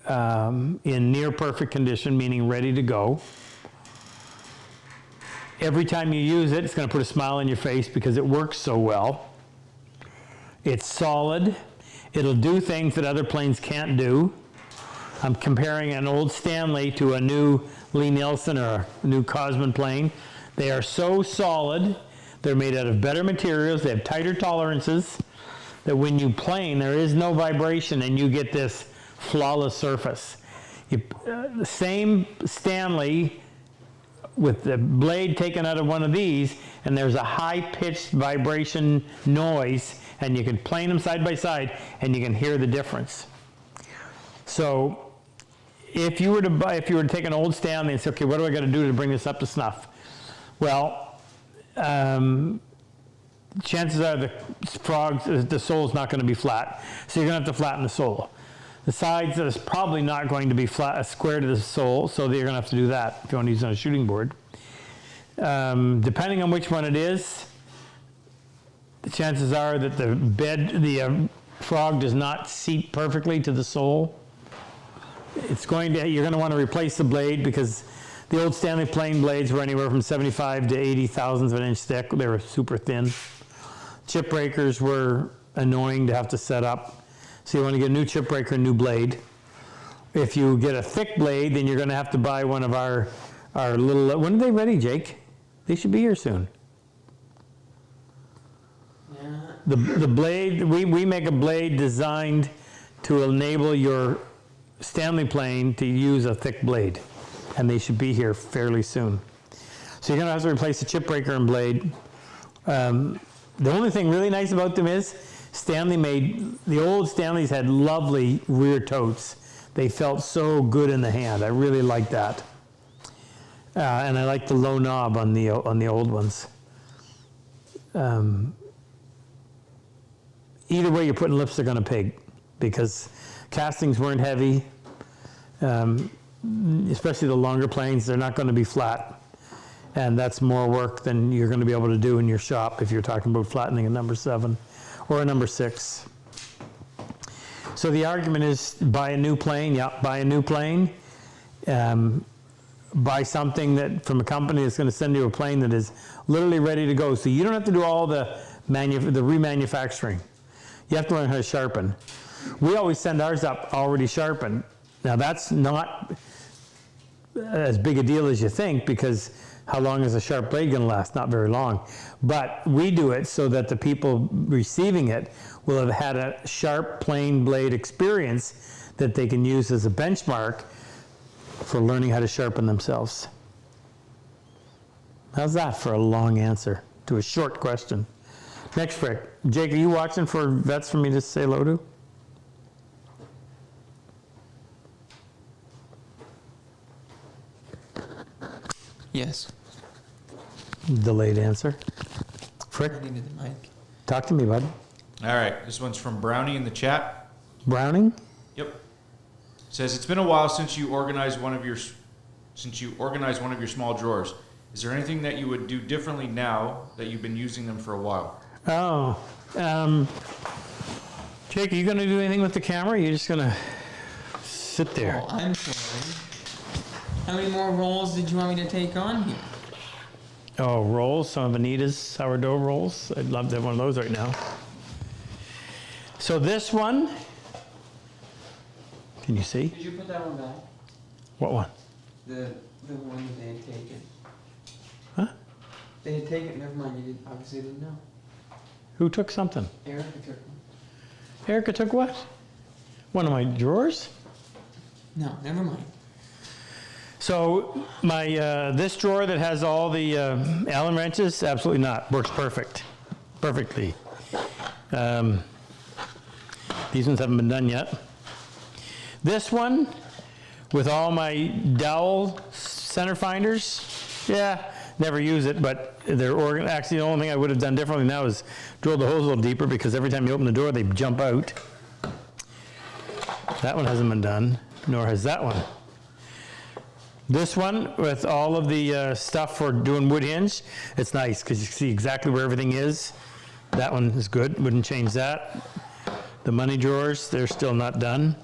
in near perfect condition, meaning ready to go. Every time you use it, it's going to put a smile on your face because it works so well. It's solid. It'll do things that other planes can't do. I'm comparing an old Stanley to a new Lee Nelson or a new Cosman plane. They are so solid. They're made out of better materials. They have tighter tolerances. That when you plane, there is no vibration and you get this flawless surface. The same Stanley with the blade taken out of one of these, and there's a high-pitched vibration noise, and you can plane them side by side, and you can hear the difference. So if you were to take an old Stanley and say, okay, what do I got to do to bring this up to snuff? Well, chances are the sole's not going to be flat, so you're going to have to flatten the sole. The sides is probably not going to be flat, square to the sole, so you're going to have to do that if you want to use it on a shooting board. Depending on which one it is, the chances are that the frog does not seat perfectly to the sole. You're going to want to replace the blade because the old Stanley plane blades were anywhere from 75 to 80 thousandths of an inch thick. They were super thin. Chip breakers were annoying to have to set up. So you want to get a new chip breaker, new blade. If you get a thick blade, then you're going to have to buy one of our little, when are they ready, Jake? They should be here soon. Yeah. The blade, we make a blade designed to enable your Stanley plane to use a thick blade. And they should be here fairly soon. So you're going to have to replace the chip breaker and blade. The only thing really nice about them is the old Stanleys had lovely rear totes. They felt so good in the hand. I really like that. And I like the low knob on the old ones. Either way you're putting lipstick on a pig because castings weren't heavy. Especially the longer planes, they're not going to be flat. And that's more work than you're going to be able to do in your shop if you're talking about flattening a number 7 or a number 6. So the argument is buy a new plane. Yeah, buy a new plane. Buy something that from a company that's going to send you a plane that is literally ready to go. So you don't have to do all the remanufacturing. You have to learn how to sharpen. We always send ours up already sharpened. Now that's not as big a deal as you think because how long is a sharp blade going to last? Not very long. But we do it so that the people receiving it will have had a sharp plain blade experience that they can use as a benchmark for learning how to sharpen themselves. How's that for a long answer to a short question? Next, Frick. Jake, are you watching for vets for me to say hello to? Yes. Delayed answer. Frick, I needed the mic. talk to me, bud. All right, this one's from Brownie in the chat. Browning? Yep. Says it's been a while since you organized one of your small drawers. Is there anything that you would do differently now that you've been using them for a while? Oh, Jake, are you gonna do anything with the camera? Or are you just gonna sit there? Oh, I'm sorry. How many more rolls did you want me to take on here? Oh, rolls, some of Anita's sourdough rolls. I'd love to have one of those right now. So this one, can you see? Did you put that one back? What one? The one that they had taken. Huh? They had taken, never mind, you obviously didn't know. Who took something? Erica took one. Erica took what? One of my drawers? No, never mind. So my, this drawer that has all the Allen wrenches, absolutely not. Works perfect. Perfectly. These ones haven't been done yet. This one, with all my dowel center finders, yeah, never use it, but they're actually the only thing I would have done differently now is drill the hose a little deeper because every time you open the door, they jump out. That one hasn't been done, nor has that one. This one, with all of the stuff for doing wood hinge, it's nice because you see exactly where everything is. That one is good, wouldn't change that. The money drawers, they're still not done.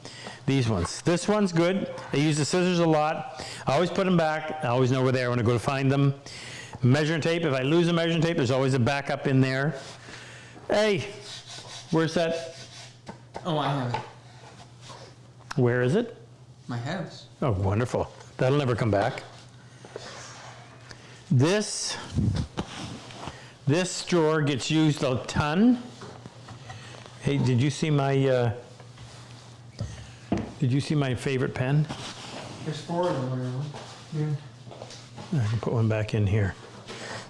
These ones. This one's good. I use the scissors a lot. I always put them back. I always know where they are when I go to find them. Measuring tape, if I lose a measuring tape, there's always a backup in there. Hey, where's that? Oh, I have it. Where is it? My house. Oh, wonderful. That'll never come back. This drawer gets used a ton. Hey, did you see my favorite pen? There's 4 of them. Yeah. I can put one back in here.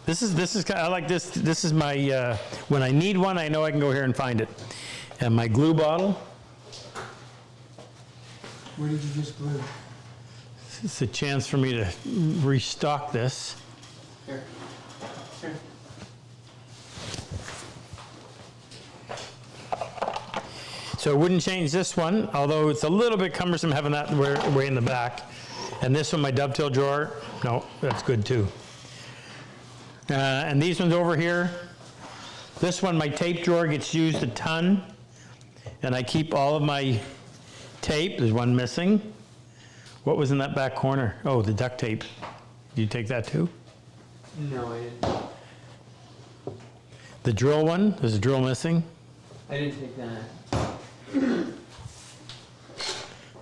This is I like this. This is my when I need one, I know I can go here and find it. And my glue bottle. Where did you just glue? It's a chance for me to restock this. Here. Here. So it wouldn't change this one, although it's a little bit cumbersome having that way in the back. And this one, my dovetail drawer, no, that's good too. And these ones over here, this one, my tape drawer gets used a ton. And I keep all of my tape. There's one missing. What was in that back corner? Oh, the duct tape. Did you take that too? No, I didn't. The drill one, there's a drill missing. I didn't take that.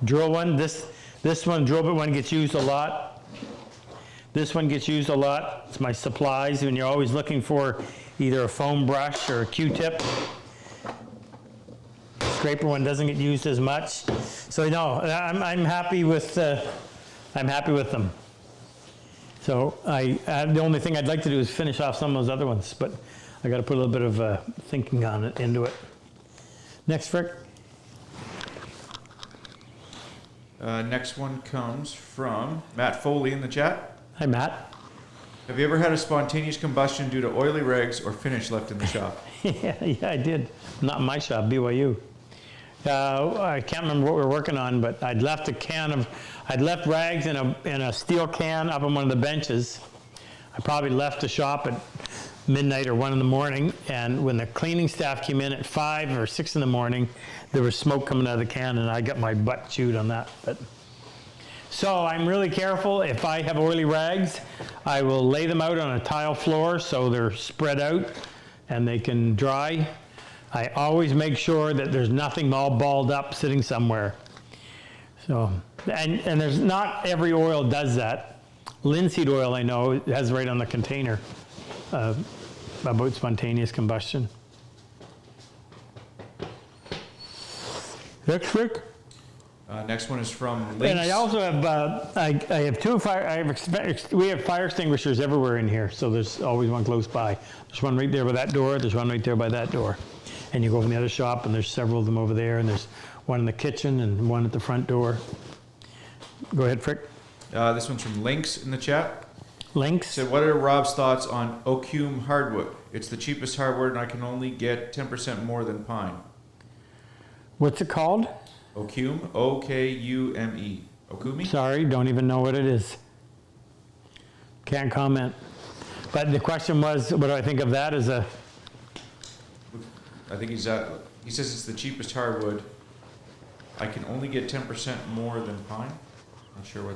Drill one, this one, drill bit one gets used a lot. This one gets used a lot. It's my supplies when you're always looking for either a foam brush or a Q-tip. Scraper one doesn't get used as much. So no, I'm happy with them. So the only thing I'd like to do is finish off some of those other ones, but I got to put a little bit of thinking on it into it. Next, Frick. Next one comes from Matt Foley in the chat. Hi, Matt. Have you ever had a spontaneous combustion due to oily rags or finish left in the shop? Yeah, I did. Not in my shop, BYU. I can't remember what we were working on, but I'd left rags in a steel can up on one of the benches. I probably left the shop at midnight or 1 in the morning, and when the cleaning staff came in at 5 or 6 in the morning, there was smoke coming out of the can, and I got my butt chewed on that. So I'm really careful. If I have oily rags, I will lay them out on a tile floor so they're spread out and they can dry. I always make sure that there's nothing all balled up sitting somewhere. So, and there's not every oil does that. Linseed oil, I know, it has right on the container about spontaneous combustion. Next, Rick. Next one is from Links. And I also have, I have two fire, we have fire extinguishers everywhere in here, so there's always one close by. There's one right there by that door, there's one right there by that door. And you go from the other shop, and there's several of them over there, and there's one in the kitchen and one at the front door. Go ahead, Frick. This one's from Links in the chat. Links? Said, what are Rob's thoughts on Oakum hardwood? It's the cheapest hardwood and I can only get 10% more than pine. What's it called? Oakum, O-K-U-M-E. Okumi? Sorry, don't even know what it is. Can't comment. But the question was, what do I think of that as a... I think he says it's the cheapest hardwood. I can only get 10% more than pine. Not sure what.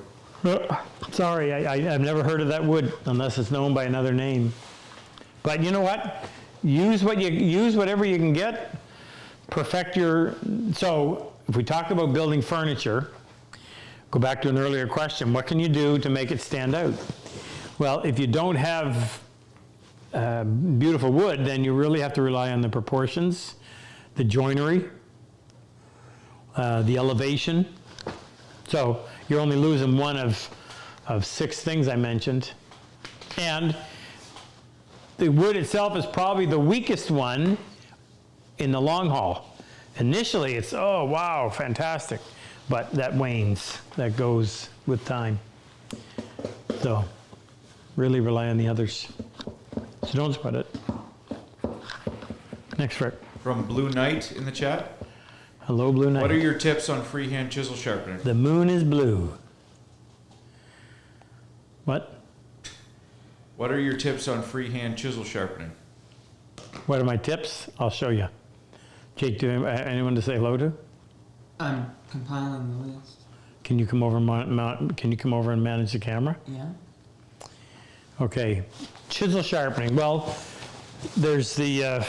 Sorry, I've never heard of that wood unless it's known by another name. But you know what? Use whatever you can get. Perfect your. So if we talk about building furniture, go back to an earlier question. What can you do to make it stand out? Well, if you don't have beautiful wood, then you really have to rely on the proportions, the joinery, the elevation. So you're only losing one of 6 things I mentioned. And the wood itself is probably the weakest one in the long haul. Initially, it's, oh, wow, fantastic. But that wanes. That goes with time. So really rely on the others. So don't sweat it. Next, Rick. From Blue Knight in the chat. Hello, Blue Knight. What are your tips on freehand chisel sharpening? The moon is blue. What? What are your tips on freehand chisel sharpening? What are my tips? I'll show you. Jake, do you have anyone to say hello to? I'm compiling the list. Can you come over and can you come over and manage the camera? Yeah. Okay, chisel sharpening. Well, there's the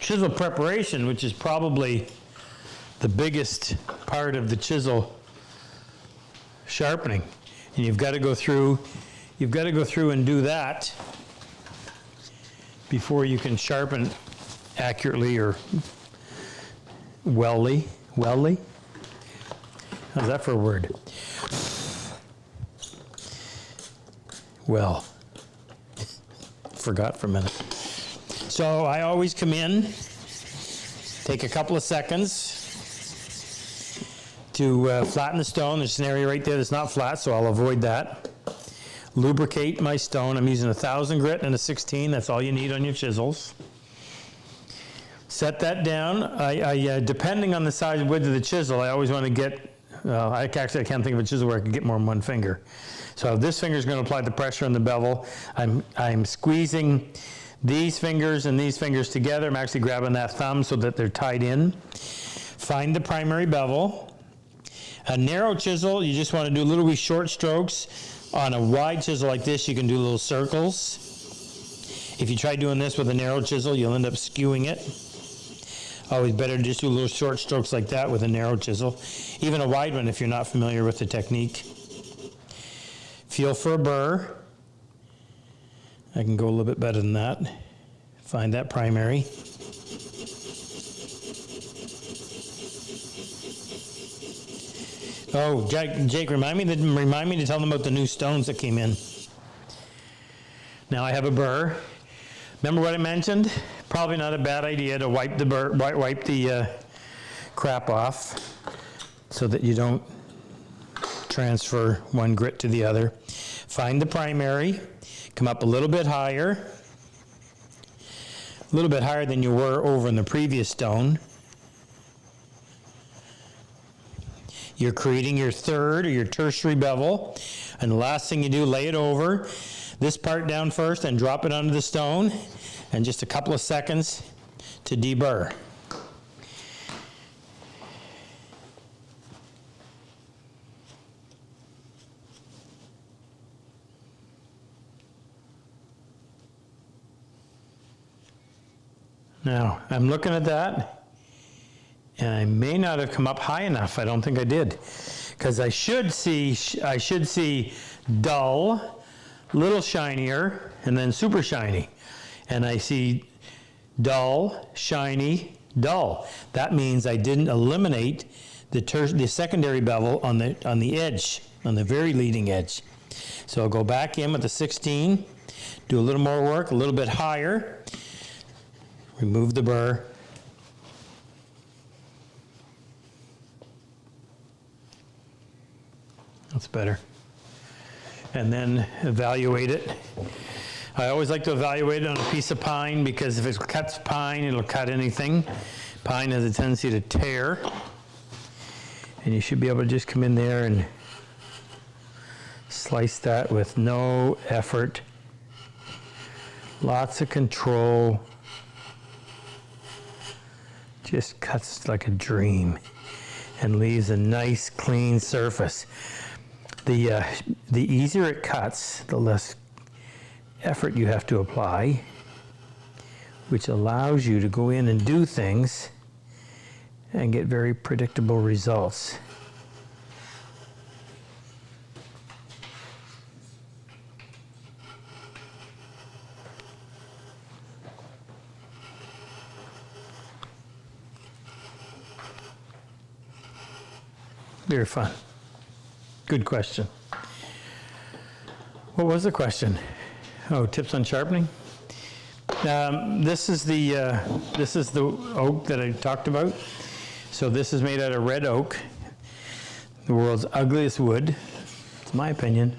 chisel preparation, which is probably the biggest part of the chisel sharpening, and you've got to go through and do that before you can sharpen accurately or wellly. How's that for a word? Well, forgot for a minute. So I always come in, take a couple of seconds to flatten the stone. There's an area right there that's not flat, so I'll avoid that. Lubricate my stone. I'm using a 1000 grit and a 16. That's all you need on your chisels. Set that down. I depending on the size and width of the chisel, I always want to get, I can't think of a chisel where I can get more than one finger. So this finger is going to apply the pressure on the bevel. I'm squeezing these fingers and these fingers together. I'm actually grabbing that thumb so that they're tied in. Find the primary bevel. A narrow chisel, you just want to do little wee short strokes. On a wide chisel like this, you can do little circles. If you try doing this with a narrow chisel, you'll end up skewing it. Always better to just do little short strokes like that with a narrow chisel. Even a wide one if you're not familiar with the technique. Feel for a burr. I can go a little bit better than that. Find that primary. Oh, Jake, remind me to tell them about the new stones that came in. Now I have a burr. Remember what I mentioned? Probably not a bad idea to wipe the crap off so that you don't transfer one grit to the other. Find the primary, come up a little bit higher than you were over in the previous stone. You're creating your third or your tertiary bevel, and the last thing you do, lay it over, this part down first and drop it onto the stone, and just a couple of seconds to deburr. Now, I'm looking at that, and I may not have come up high enough. I don't think I did, because I should see dull, little shinier, and then super shiny. And I see dull, shiny, dull. That means I didn't eliminate the secondary bevel on the edge, on the very leading edge. So I'll go back in with the 16, do a little more work, a little bit higher. Remove the burr. That's better. and then evaluate it. I always like to evaluate it on a piece of pine because if it cuts pine, it'll cut anything. Pine has a tendency to tear. And you should be able to just come in there and slice that with no effort. Lots of control. Just cuts like a dream and leaves a nice clean surface. The easier it cuts, the less effort you have to apply, which allows you to go in and do things and get very predictable results. Very fun. Good question. What was the question? Oh, tips on sharpening? This is the oak that I talked about. So this is made out of red oak, the world's ugliest wood. It's my opinion.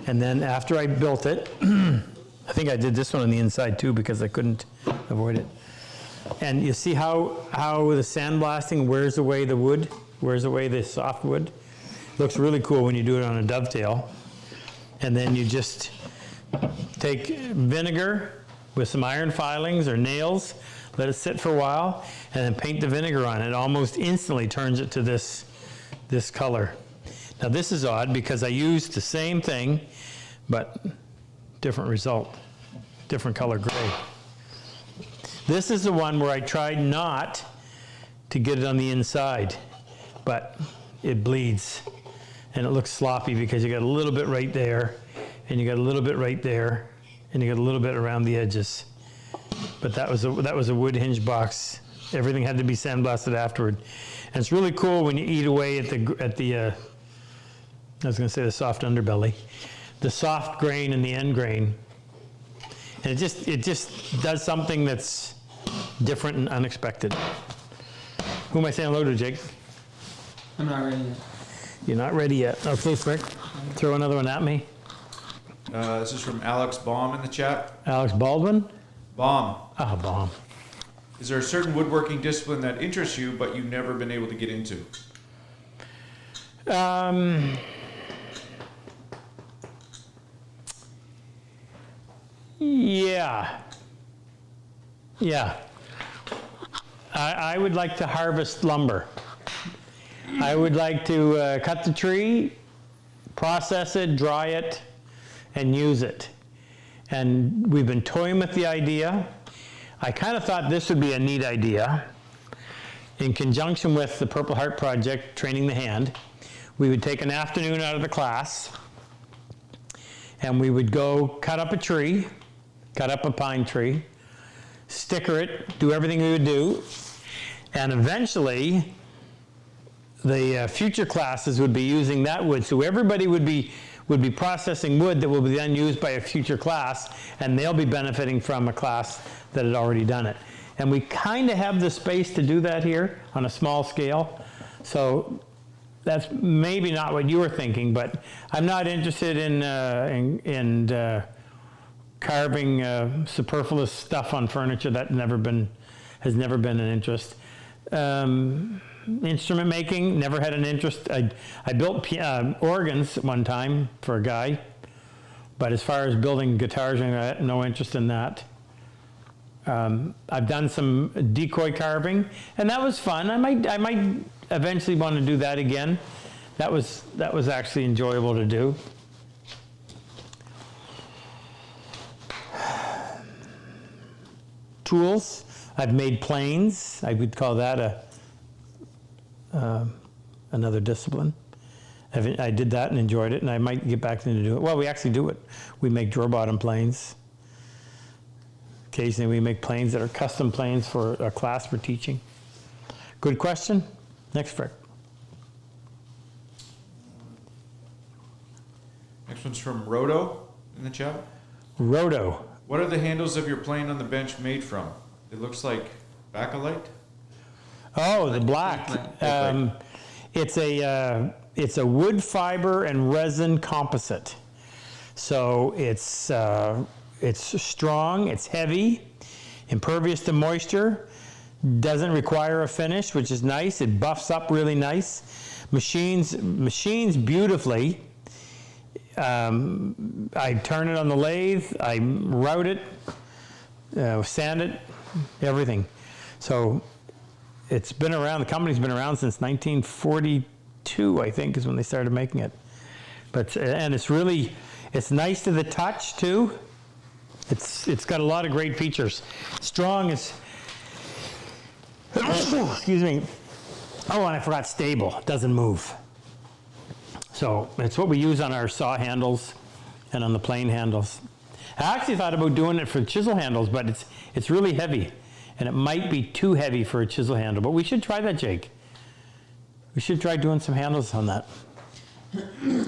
And then after I built it, I think I did this one on the inside too because I couldn't avoid it. And you see how the sandblasting wears away the wood, wears away the soft wood. Looks really cool when you do it on a dovetail. And then you just take vinegar with some iron filings or nails, let it sit for a while, and then paint the vinegar on it. Almost instantly turns it to this color. Now this is odd because I used the same thing, but different result, different color gray. This is the one where I tried not to get it on the inside, but it bleeds and it looks sloppy because you got a little bit right there, and you got a little bit right there, and you got a little bit around the edges. But that was a wood hinge box. Everything had to be sandblasted afterward. And it's really cool when you eat away at the I was going to say the soft underbelly, the soft grain and the end grain. And it just does something that's different and unexpected. Who am I saying hello to, Jake? I'm not ready yet. You're not ready yet. Okay, Frick, throw another one at me. This is from Alex Baum in the chat. Alex Baldwin? Baum. Ah, Baum. Is there a certain woodworking discipline that interests you but you've never been able to get into? Yeah. I would like to harvest lumber. I would like to cut the tree, process it, dry it, and use it. And we've been toying with the idea. I kind of thought this would be a neat idea. In conjunction with the Purple Heart Project, Training the Hand, we would take an afternoon out of the class, and we would go cut up a tree, cut up a pine tree, sticker it, do everything we would do, and eventually the future classes would be using that wood. So everybody would be processing wood that will be then used by a future class, and they'll be benefiting from a class that had already done it. And we kind of have the space to do that here on a small scale. So that's maybe not what you were thinking, but I'm not interested in carving superfluous stuff on furniture. That has never been an interest. Instrument making, never had an interest. I built organs one time for a guy, but as far as building guitars, no interest in that. I've done some decoy carving, and that was fun. I might eventually want to do that again. That was actually enjoyable to do. Tools. I've made planes. I would call that another discipline. I did that and enjoyed it, and I might get back into doing it. Well, we actually do it. We make drawer bottom planes. Occasionally we make planes that are custom planes for a class we're teaching. Good question. Next, Frick. Next one's from Roto in the chat. Roto. What are the handles of your plane on the bench made from? It looks like bakelite. Oh, the black. It's a wood fiber and resin composite. So it's strong, it's heavy, impervious to moisture, doesn't require a finish, which is nice. It buffs up really nice. Machines beautifully. I turn it on the lathe, I route it, sand it, everything. So it's been around, the company's been around since 1942, I think, is when they started making it. But, and it's nice to the touch too. It's got a lot of great features. Strong is, excuse me. Oh, and I forgot stable, it doesn't move. So it's what we use on our saw handles and on the plane handles. I actually thought about doing it for chisel handles, but it's really heavy, and it might be too heavy for a chisel handle. But we should try that, Jake. We should try doing some handles on that.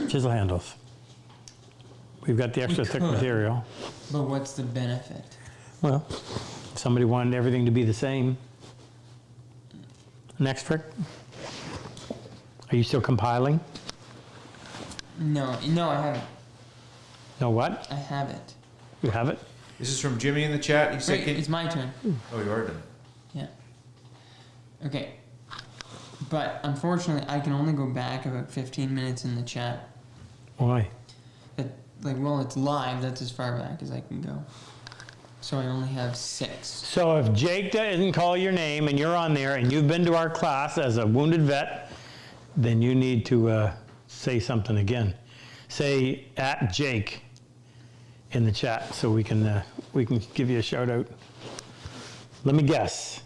Chisel handles. We've got the extra thick material. But what's the benefit? Well, somebody wanted everything to be the same. Next trick. Are you still compiling? No, I haven't. No what? I haven't. You have it? This is from Jimmy in the chat. He said, Wait, it's my turn. oh, you are done. Yeah. Okay. But unfortunately, I can only go back about 15 minutes in the chat. Why? Well, it's live. That's as far back as I can go. So I only have 6. So if Jake doesn't call your name and you're on there and you've been to our class as a wounded vet, then you need to say something again. Say @Jake in the chat so we can give you a shout out. Let me guess.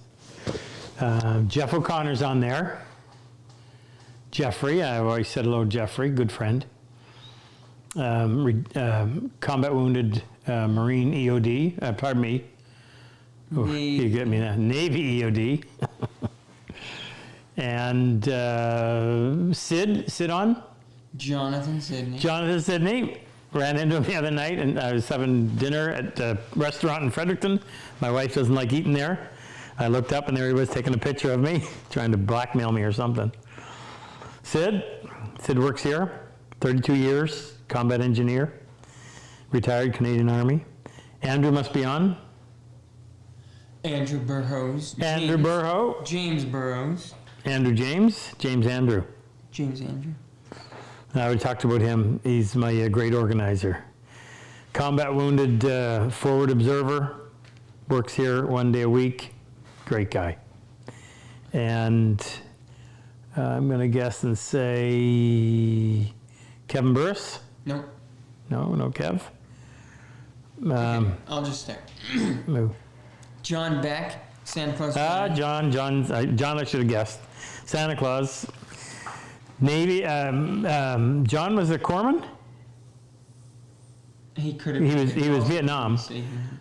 Jeff O'Connor's on there. Jeffrey, I've already said hello to Jeffrey, good friend. Combat wounded Marine EOD, pardon me. Oh, you get me now. Navy EOD. And Sid on? Jonathan Sidney. Jonathan Sidney. Ran into him the other night, and I was having dinner at a restaurant in Fredericton. My wife doesn't like eating there. I looked up, and there he was taking a picture of me, trying to blackmail me or something. Sid works here, 32 years, combat engineer, retired Canadian Army. Andrew must be on. Andrew Burrows. Andrew Burrow. James Burrows. Andrew James. James Andrew. James Andrew. I already talked about him. He's my great organizer. Combat wounded forward observer. Works here 1 day a week. Great guy. And I'm going to guess and say Kevin Burris. Nope. No Kev. Okay, I'll just start. No. John Beck, Santa Claus. John, I should have guessed. Santa Claus. Navy, John was a corpsman? He could have. He was Vietnam.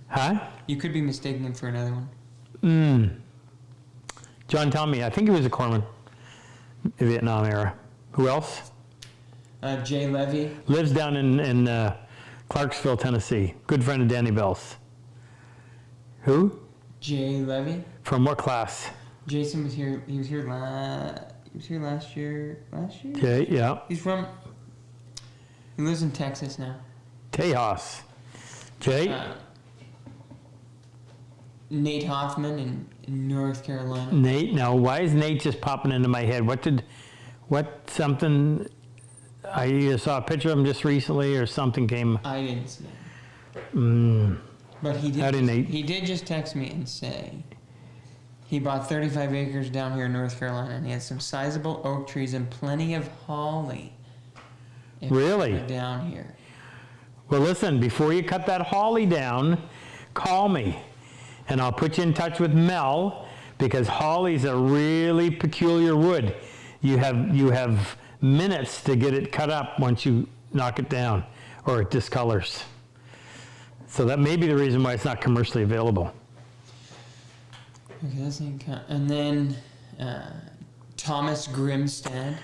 Huh? You could be mistaking him for another one. John, tell me. I think he was a corpsman. The Vietnam era. Who else? Jay Levy. Lives down in Clarksville, Tennessee. Good friend of Danny Bell's. Who? Jay Levy. From what class? Jason was here. He was here last year. Okay, yeah. He lives in Texas now. Tejas. Jay? Nate Hoffman in North Carolina. Nate? Now, why is Nate just popping into my head? I either saw a picture of him just recently or something came. I didn't see Mm. But he did. Howdy, Nate. He did just text me and say he bought 35 acres down here in North Carolina, and he has some sizable oak trees and plenty of holly. Really? Down here. Well, listen, before you cut that holly down, call me, and I'll put you in touch with Mel, because holly's a really peculiar wood. You have minutes to get it cut up once you knock it down, or it discolors. So that may be the reason why it's not commercially available. Okay, that's not count. And then Thomas Grimstad.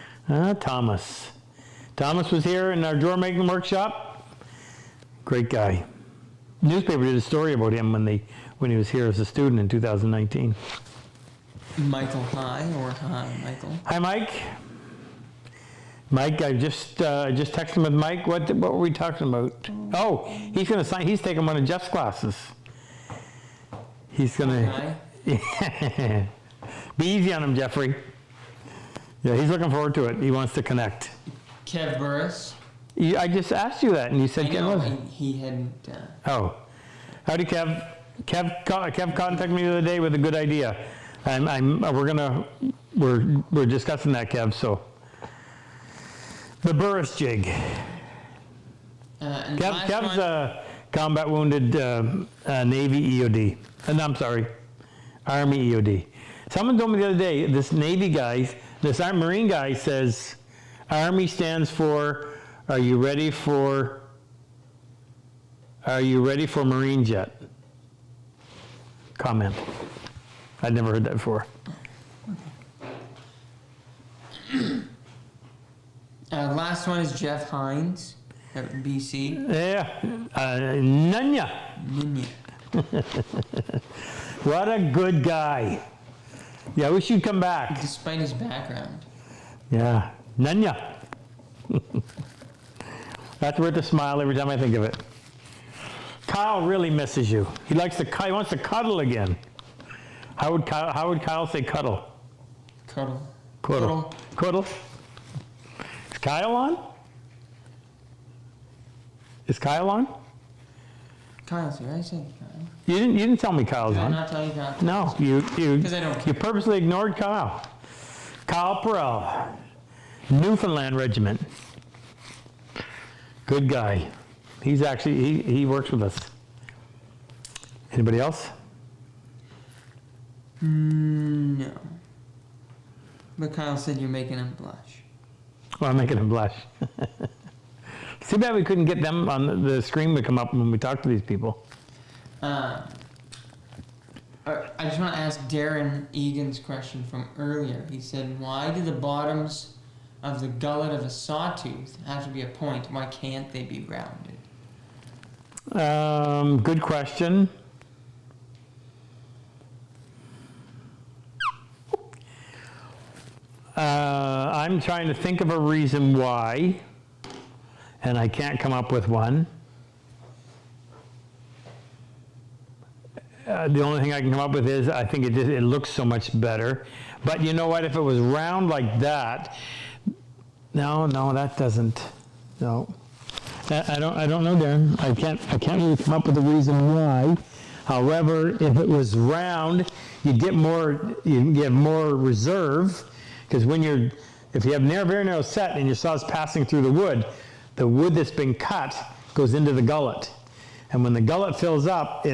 Thomas. Thomas was here in our drawer making workshop. Great guy. Newspaper did a story about him when he was here as a student in 2019. Michael Hi, or Hi Michael. Hi, Mike. Mike, I just texted him with Mike. What were we talking about? Oh, he's gonna sign. He's taking one of Jeff's classes. He's gonna be easy on him, Jeffrey. Yeah, he's looking forward to it. He wants to connect. Kev Burris. I just asked you that, and you said I Ken know, wasn't. he hadn't. Oh, howdy, Kev. Kev contacted me the other day with a good idea. We're discussing that, Kev. So the Burris jig. And the last Kev's one- a combat wounded Navy EOD. I'm sorry, Army EOD. Someone told me the other day, this Navy guy, this Marine guy says, Army stands for, are you ready for Marine jet? Comment. I'd never heard that before. Last one is Jeff Hines at BC. Yeah, Nunya. What a good guy. Yeah, I wish you'd come back. Despite his background. Yeah, Nunya. That's worth a smile every time I think of it. Kyle really misses you. He wants to cuddle again. How would Kyle say cuddle? Cuddle. Cuddle. Cuddle. Is Kyle on? Is Kyle on? Kyle's here. I said Kyle. You didn't tell me Kyle's Did I on. not tell you Kyle? No, you 'Cause I don't you care. purposely ignored Kyle. Kyle Perel, Newfoundland Regiment. Good guy. He's actually he works with us. Anybody else? No. But Kyle said you're making him blush. Well, I'm making him blush. It's too bad we couldn't get them on the screen to come up when we talk to these people. I just want to ask Darren Egan's question from earlier. He said, why do the bottoms of the gullet of a sawtooth have to be a point? Why can't they be rounded? Good question. I'm trying to think of a reason why, and I can't come up with one. The only thing I can come up with is I think it looks so much better. But you know what? If it was round like that, no, that doesn't. No, I don't know, Darren. I can't really come up with a reason why. However, if it was round, you get more reserve, because if you have very narrow set and your saw's passing through the wood that's been cut goes into the gullet. And when the gullet fills up, the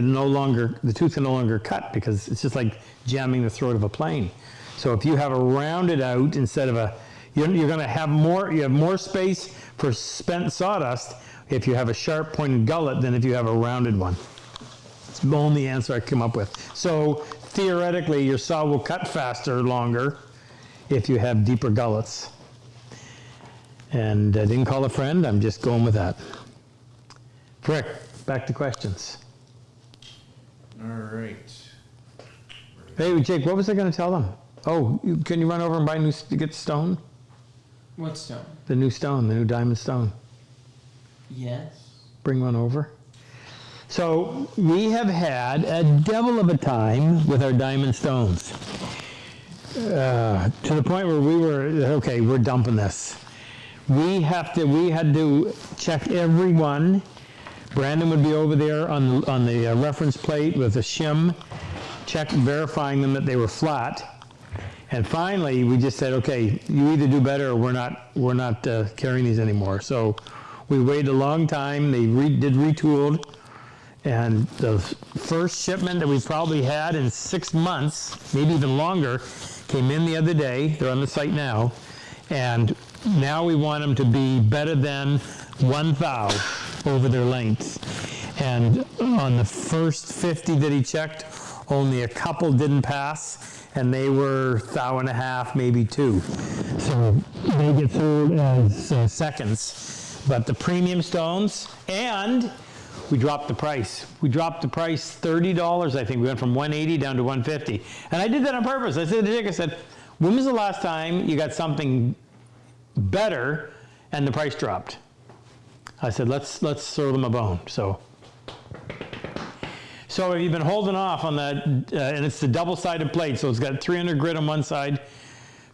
tooth can no longer cut, because it's just like jamming the throat of a plane. So if you have a rounded out instead of you're going to have you have more space for spent sawdust if you have a sharp pointed gullet than if you have a rounded one. It's the only answer I come up with. So theoretically, your saw will cut faster, longer, if you have deeper gullets. And I didn't call a friend, I'm just going with that. Frick. Back to questions. All right. Hey, Jake, what was I going to tell them? Oh, can you run over and get stone? What stone? The new stone, the new diamond stone. Yes. Bring one over. So we have had a devil of a time with our diamond stones. To the point where we're dumping this. We had to check every one. Brandon would be over there on the reference plate with a shim, verifying them that they were flat. And finally, we just said, okay, you either do better or we're not carrying these anymore. So we waited a long time. They did retooled, and the first shipment that we probably had in 6 months, maybe even longer, came in the other day. They're on the site now, and now we want them to be better than 1 thou over their length. And on the first 50 that he checked, only a couple didn't pass, and they were 1.5 thou, maybe 2. So they get sold as seconds. But the premium stones, and we dropped the price. We dropped the price $30, I think. We went from $180 down to $150. And I did that on purpose. I said to Jake, when was the last time you got something better, and the price dropped. I said, let's throw them a bone. So if you've been holding off on that, and it's the double-sided plate, so it's got 300 grit on one side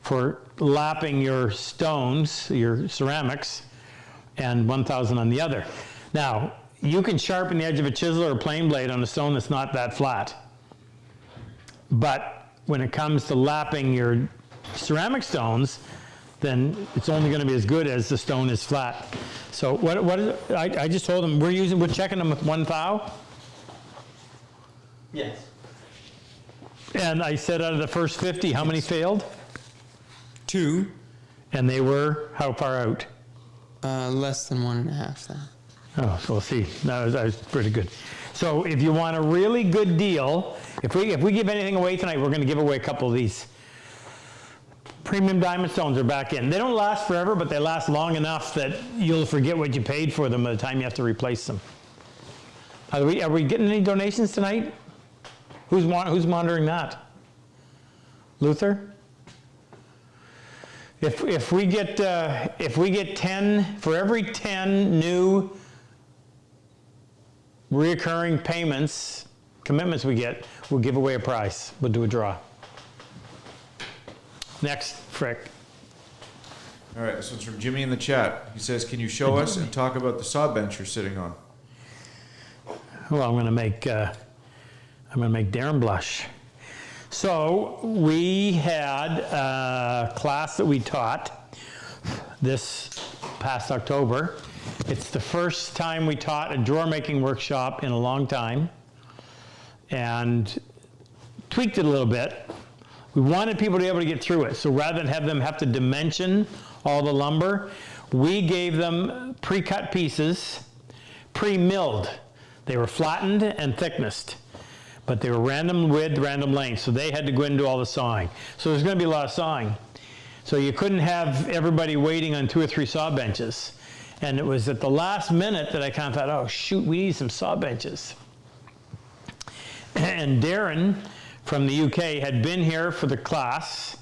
for lapping your stones, your ceramics, and 1,000 on the other. Now, you can sharpen the edge of a chisel or a plane blade on a stone that's not that flat. But when it comes to lapping your ceramic stones, then it's only going to be as good as the stone is flat. So what is it? I just told them we're checking them with 1 thou. Yes. And I said out of the first 50, how many failed? 2. And they were how far out? Less than 1.5 thou. Oh, so we'll see. That was pretty good. So if you want a really good deal, if we give anything away tonight, we're going to give away a couple of these. Premium diamond stones are back in. They don't last forever, but they last long enough that you'll forget what you paid for them by the time you have to replace them. Are we getting any donations tonight? Who's monitoring that? Luther? If we get 10, for every 10 new reoccurring commitments we get, we'll give away a prize. We'll do a draw. Next, Frick. All right, this one's from Jimmy in the chat. He says, can you show us and talk about the saw bench you're sitting on? Well, I'm going to make Darren blush. So we had a class that we taught this past October. It's the first time we taught a drawer making workshop in a long time, and tweaked it a little bit. We wanted people to be able to get through it. So rather than have them have to dimension all the lumber, we gave them pre-cut pieces, pre-milled. They were flattened and thicknessed, but they were random width, random length. So they had to go in and do all the sawing. So there's going to be a lot of sawing. So you couldn't have everybody waiting on 2 or 3 saw benches. And it was at the last minute that I kind of thought, oh shoot, we need some saw benches. And Darren from the UK had been here for the class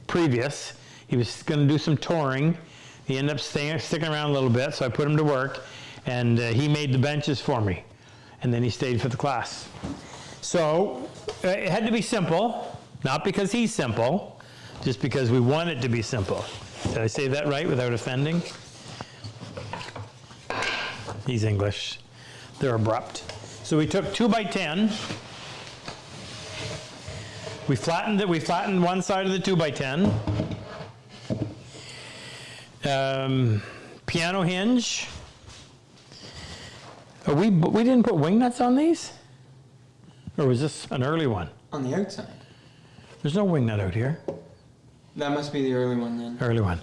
previous. He was going to do some touring. He ended up sticking around a little bit, so I put him to work, and he made the benches for me. And then he stayed for the class. So it had to be simple, not because he's simple, just because we want it to be simple. Did I say that right without offending? He's English. They're abrupt. So we took 2x10. We flattened it. We flattened one side of the 2x10. Piano hinge. We didn't put wing nuts on these? Or was this an early one? On the outside. There's no wing nut out here. That must be the early one then. Early one.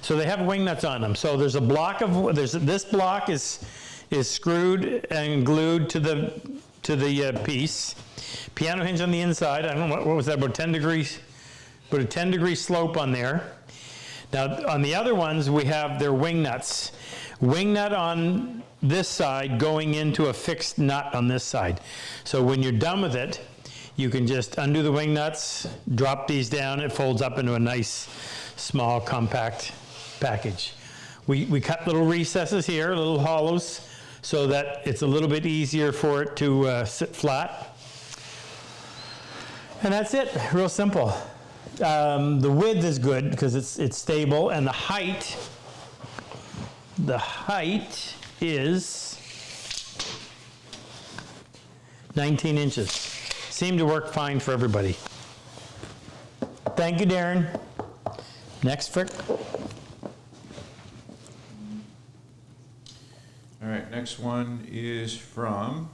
So they have wing nuts on them. So there's a block of, this block is screwed and glued to the piece. Piano hinge on the inside. I don't know, what was that, about 10 degrees? About a 10-degree slope on there. Now on the other ones, we have their wing nuts. Wing nut on this side going into a fixed nut on this side. So when you're done with it, you can just undo the wing nuts, drop these down, it folds up into a nice, small, compact package. We cut little recesses here, little hollows, so that it's a little bit easier for it to sit flat. And that's it, real simple. The width is good because it's stable, and the height is 19 inches. Seemed to work fine for everybody. Thank you, Darren. Next, Frick. All right, next one is from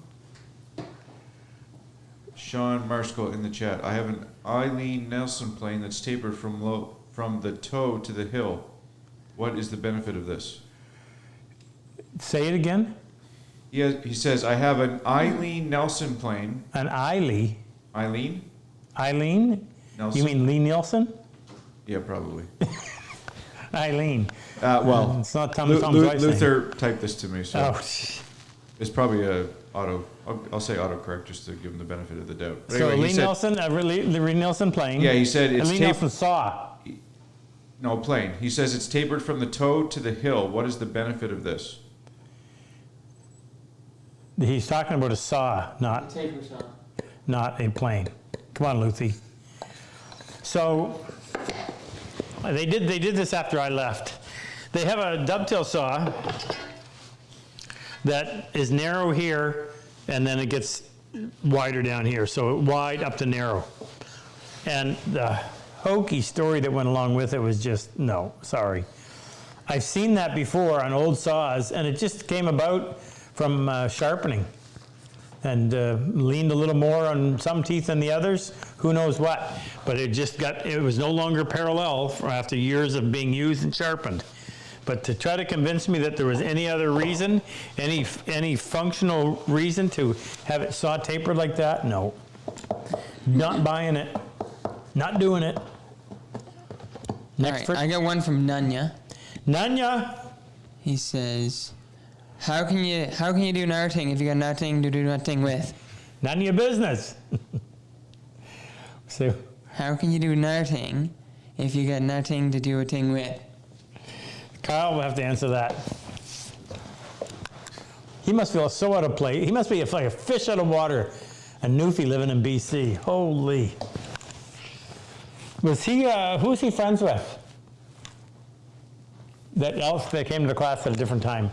Sean Marskell in the chat. I have an Eileen Nelson plane that's tapered from the toe to the hill. What is the benefit of this? Say it again. He says, I have an Eileen Nelson plane. An Eileen? Eileen? Eileen? Nelson? You mean Lee Nielsen? Yeah, probably. Eileen. Well, it's not Tom's wife. Luther typed this to me, so Oh. it's probably a auto. I'll say autocorrect just to give him the benefit of the doubt. But So anyway, Lee Nielsen, Lee Nielsen plane. Yeah, he said it's Lee Nielsen saw. No, plain. He says it's tapered from the toe to the hill. What is the benefit of this? He's talking about a saw, not Taper saw. not a plane. Come on, Lucy. So they did this after I left. They have a dovetail saw that is narrow here, and then it gets wider down here. So wide up to narrow. And the hokey story that went along with it was just, no, sorry. I've seen that before on old saws, and it just came about from sharpening. And leaned a little more on some teeth than the others, who knows what. But it was no longer parallel after years of being used and sharpened. But to try to convince me that there was any other reason, any functional reason to have it saw tapered like that, no. Not buying it. Not doing it. Next All right, I got one from Nunya. Nunya. He says, how can you do nothing if you got nothing to do nothing with? None of your business. So, How can you do nothing if you got nothing to do a thing with? Kyle will have to answer that. He must feel so out of place. He must be like a fish out of water. A newfie living in BC. Holy. Was he, who was he friends with? That else that came to the class at a different time?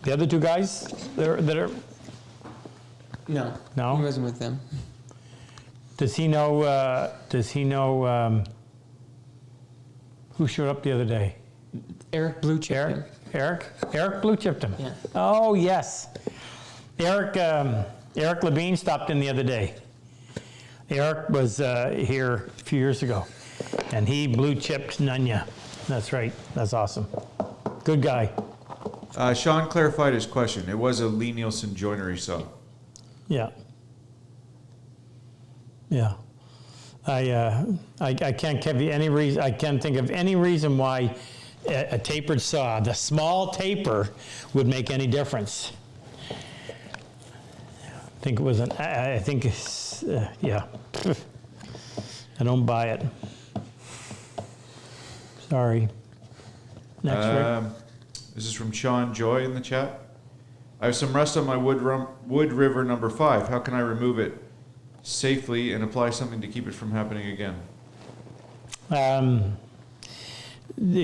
The other two guys that are No. No? He wasn't with them. does he know who showed up the other day? Eric Blue Chip. Eric Blue chipped him. Yeah. Oh yes. Eric Levine stopped in the other day. Eric was here a few years ago, and he blue chipped Nunya. That's right. That's awesome. Good guy. Sean clarified his question. It was a Lee Nielsen joinery saw. Yeah. Yeah. I can't give you any reason. I can't think of any reason why a tapered saw, the small taper, would make any difference. I think it was an. I think it's yeah. I don't buy it. Sorry. Next, Rick. This is from Sean Joy in the chat. I have some rust on my Wood River number 5. How can I remove it safely and apply something to keep it from happening again?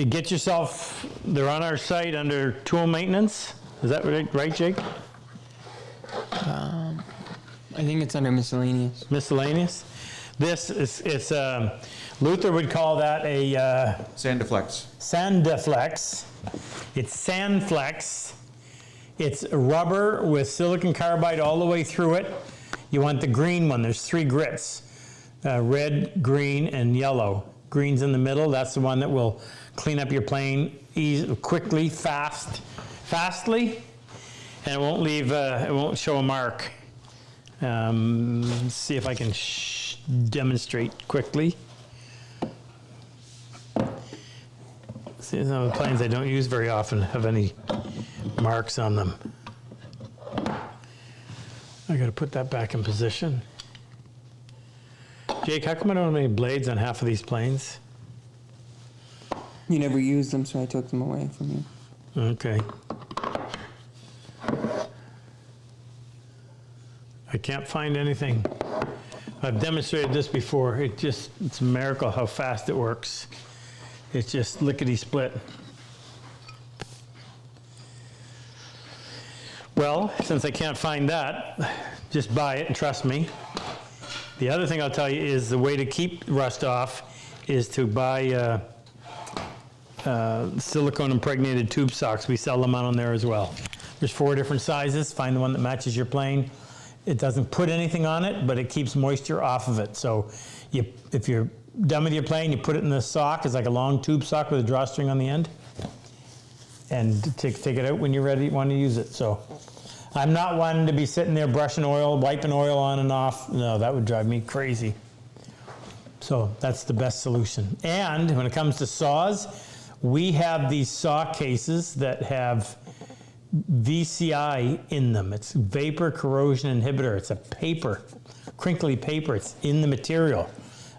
Get yourself. They're on our site under tool maintenance. Is that right, Jake? I think it's under miscellaneous. Miscellaneous. This is it's Luther would call that a Sandiflex. Sandiflex. It's Sandflex. It's rubber with silicon carbide all the way through it. You want the green one. There's 3 grits, red, green, and yellow. Green's in the middle. That's the one that will clean up your plane quickly, fastly, and it won't leave. It won't show a mark. Let's see if I can demonstrate quickly. See, some of the planes I don't use very often have any marks on them. I got to put that back in position. Jake, how come I don't have any blades on half of these planes? You never used them, so I took them away from you. Okay. I can't find anything. I've demonstrated this before. It's a miracle how fast it works. It's just lickety-split. Well, since I can't find that, just buy it and trust me. The other thing I'll tell you is the way to keep rust off is to buy silicone impregnated tube socks. We sell them out on there as well. There's 4 different sizes. Find the one that matches your plane. It doesn't put anything on it, but it keeps moisture off of it. So if you're done with your plane, you put it in the sock. It's like a long tube sock with a drawstring on the end. And take it out when you're ready, want to use it. So I'm not one to be sitting there brushing oil, wiping oil on and off. No, that would drive me crazy. So that's the best solution. And when it comes to saws, we have these saw cases that have VCI in them. It's vapor corrosion inhibitor. It's a paper, crinkly paper. It's in the material.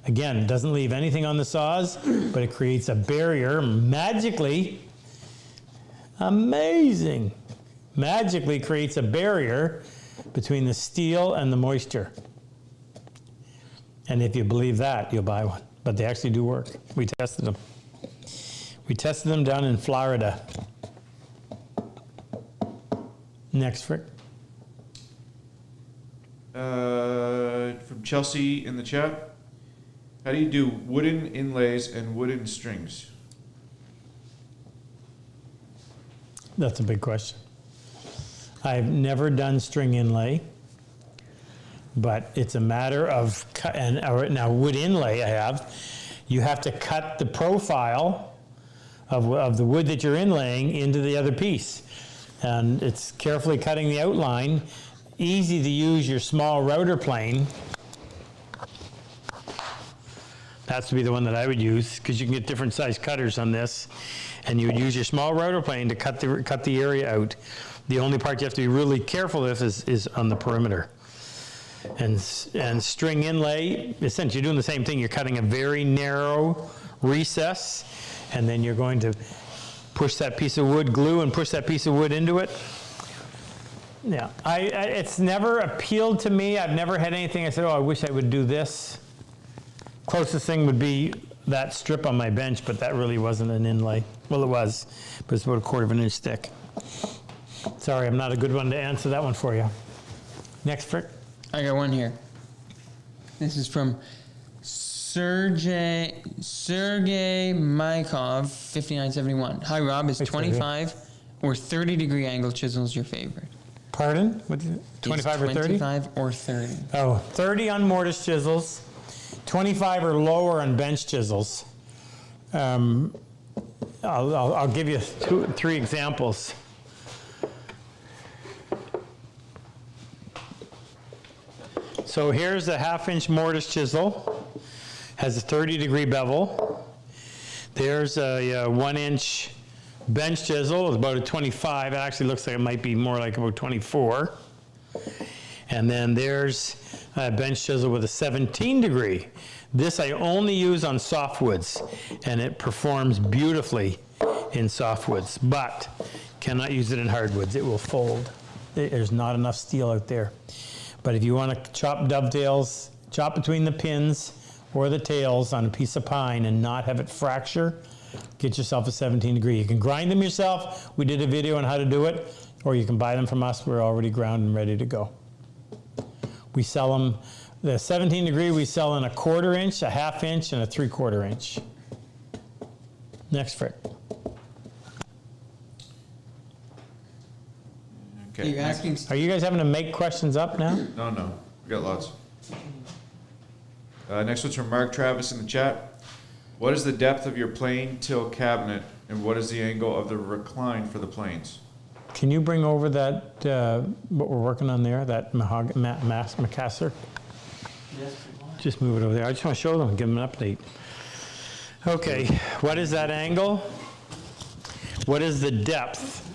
Again, it doesn't leave anything on the saws, but it creates a barrier magically. Amazing. Magically creates a barrier between the steel and the moisture. And if you believe that, you'll buy one. But they actually do work. We tested them. We tested them down in Florida. Next, Frick. From Chelsea in the chat. How do you do wooden inlays and wooden strings? That's a big question. I've never done string inlay, but it's a matter of, now wood inlay I have, you have to cut the profile of the wood that you're inlaying into the other piece. And it's carefully cutting the outline, easy to use your small router plane. That's to be the one that I would use, because you can get different size cutters on this, and you would use your small router plane to cut the area out. The only part you have to be really careful with is on the perimeter. And string inlay, essentially you're doing the same thing. You're cutting a very narrow recess, and then you're going to push that piece of wood, glue and push that piece of wood into it. Yeah, it's never appealed to me. I've never had anything I said, oh, I wish I would do this. Closest thing would be that strip on my bench, but that really wasn't an inlay. Well, it was, but it's about 1/4 inch thick. Sorry, I'm not a good one to answer that one for you. Next, Frick. I got one here. This is from Sergey Maikov, 5971. Hi, Rob. Is 25 or 30 degree angle chisels your favorite? Pardon? What is it? 25 or 30? 25 or 30. Oh, 30 on mortise chisels, 25 or lower on bench chisels. I'll give you 3 examples. So here's a 1/2 inch mortise chisel, has a 30 degree bevel. There's a 1 inch bench chisel, it's about a 25. It actually looks like it might be more like about 24. And then there's a bench chisel with a 17 degree. This I only use on softwoods, and it performs beautifully in softwoods, but cannot use it in hardwoods. It will fold. There's not enough steel out there. But if you want to chop dovetails, chop between the pins or the tails on a piece of pine and not have it fracture, get yourself a 17 degree. You can grind them yourself. We did a video on how to do it, or you can buy them from us. We're already ground and ready to go. We sell them, the 17 degree we sell in a 1/4 inch, a 1/2 inch, and a 3/4 inch. Next, Frick. Okay. You're asking. Are you guys having to make questions up now? No. We got lots. Next one's from Mark Travis in the chat. What is the depth of your plane till cabinet, and what is the angle of the recline for the planes? Can you bring over that, what we're working on there, that macassar? Yes, Just move it over there. I just want to show them, give them an update. Okay, what is that angle? What is the depth?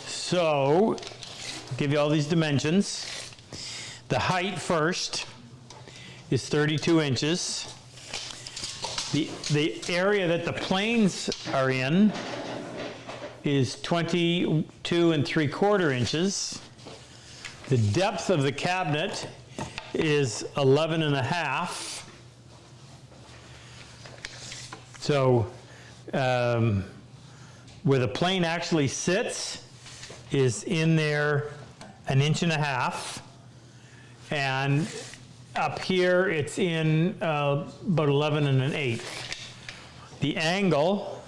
So, I'll give you all these dimensions. The height first is 32 inches. The area that the planes are in is 22 3/4 inches. The depth of the cabinet is 11.5. So where the plane actually sits is in there 1.5 inches, and up here it's in about 11 1/8. The angle,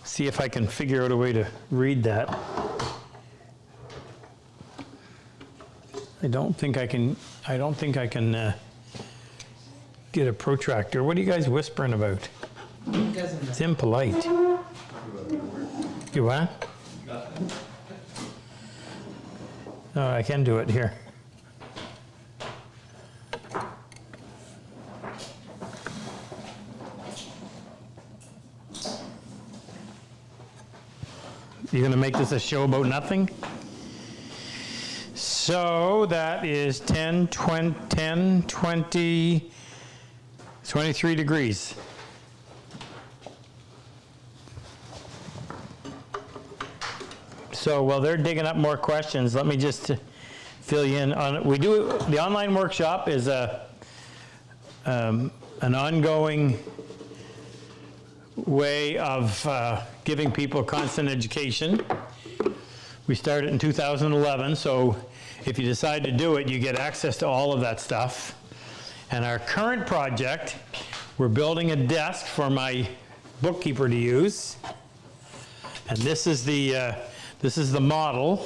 see if I can figure out a way to read that. I don't think I can get a protractor. What are you guys whispering about? It's impolite. You what? Oh, I can do it here. You're gonna make this a show about nothing? So that is 10, 20, 23 degrees. So while they're digging up more questions, let me just fill you in on, the online workshop is an ongoing way of giving people constant education. We started in 2011, so if you decide to do it, you get access to all of that stuff. And our current project, we're building a desk for my bookkeeper to use. And this is the model.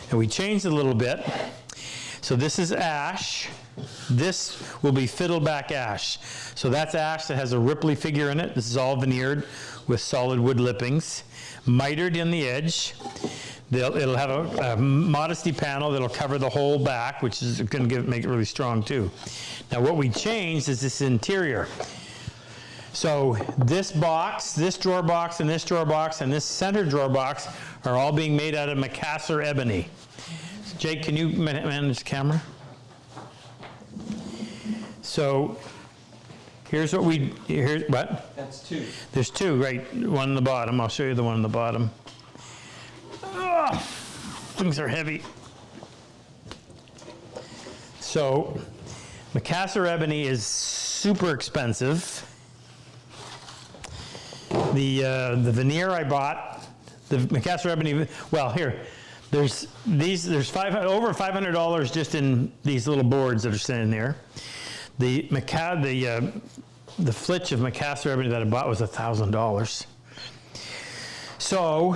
And we changed it a little bit. So this is ash. This will be fiddleback ash. So that's ash that has a Ripley figure in it. This is all veneered with solid wood lippings, mitered in the edge. It'll have a modesty panel that'll cover the whole back, which is going to make it really strong too. Now what we changed is this interior. So this box, this drawer box, and this drawer box, and this center drawer box are all being made out of Macassar ebony. Jake, can you manage the camera? So here's what what? That's 2. There's 2, right? One on the bottom. I'll show you the one on the bottom. Oh, things are heavy. So Macassar ebony is super expensive. The veneer I bought, the Macassar ebony, well here, there's over $500 just in these little boards that are sitting there. The flitch of Macassar ebony that I bought was $1,000. So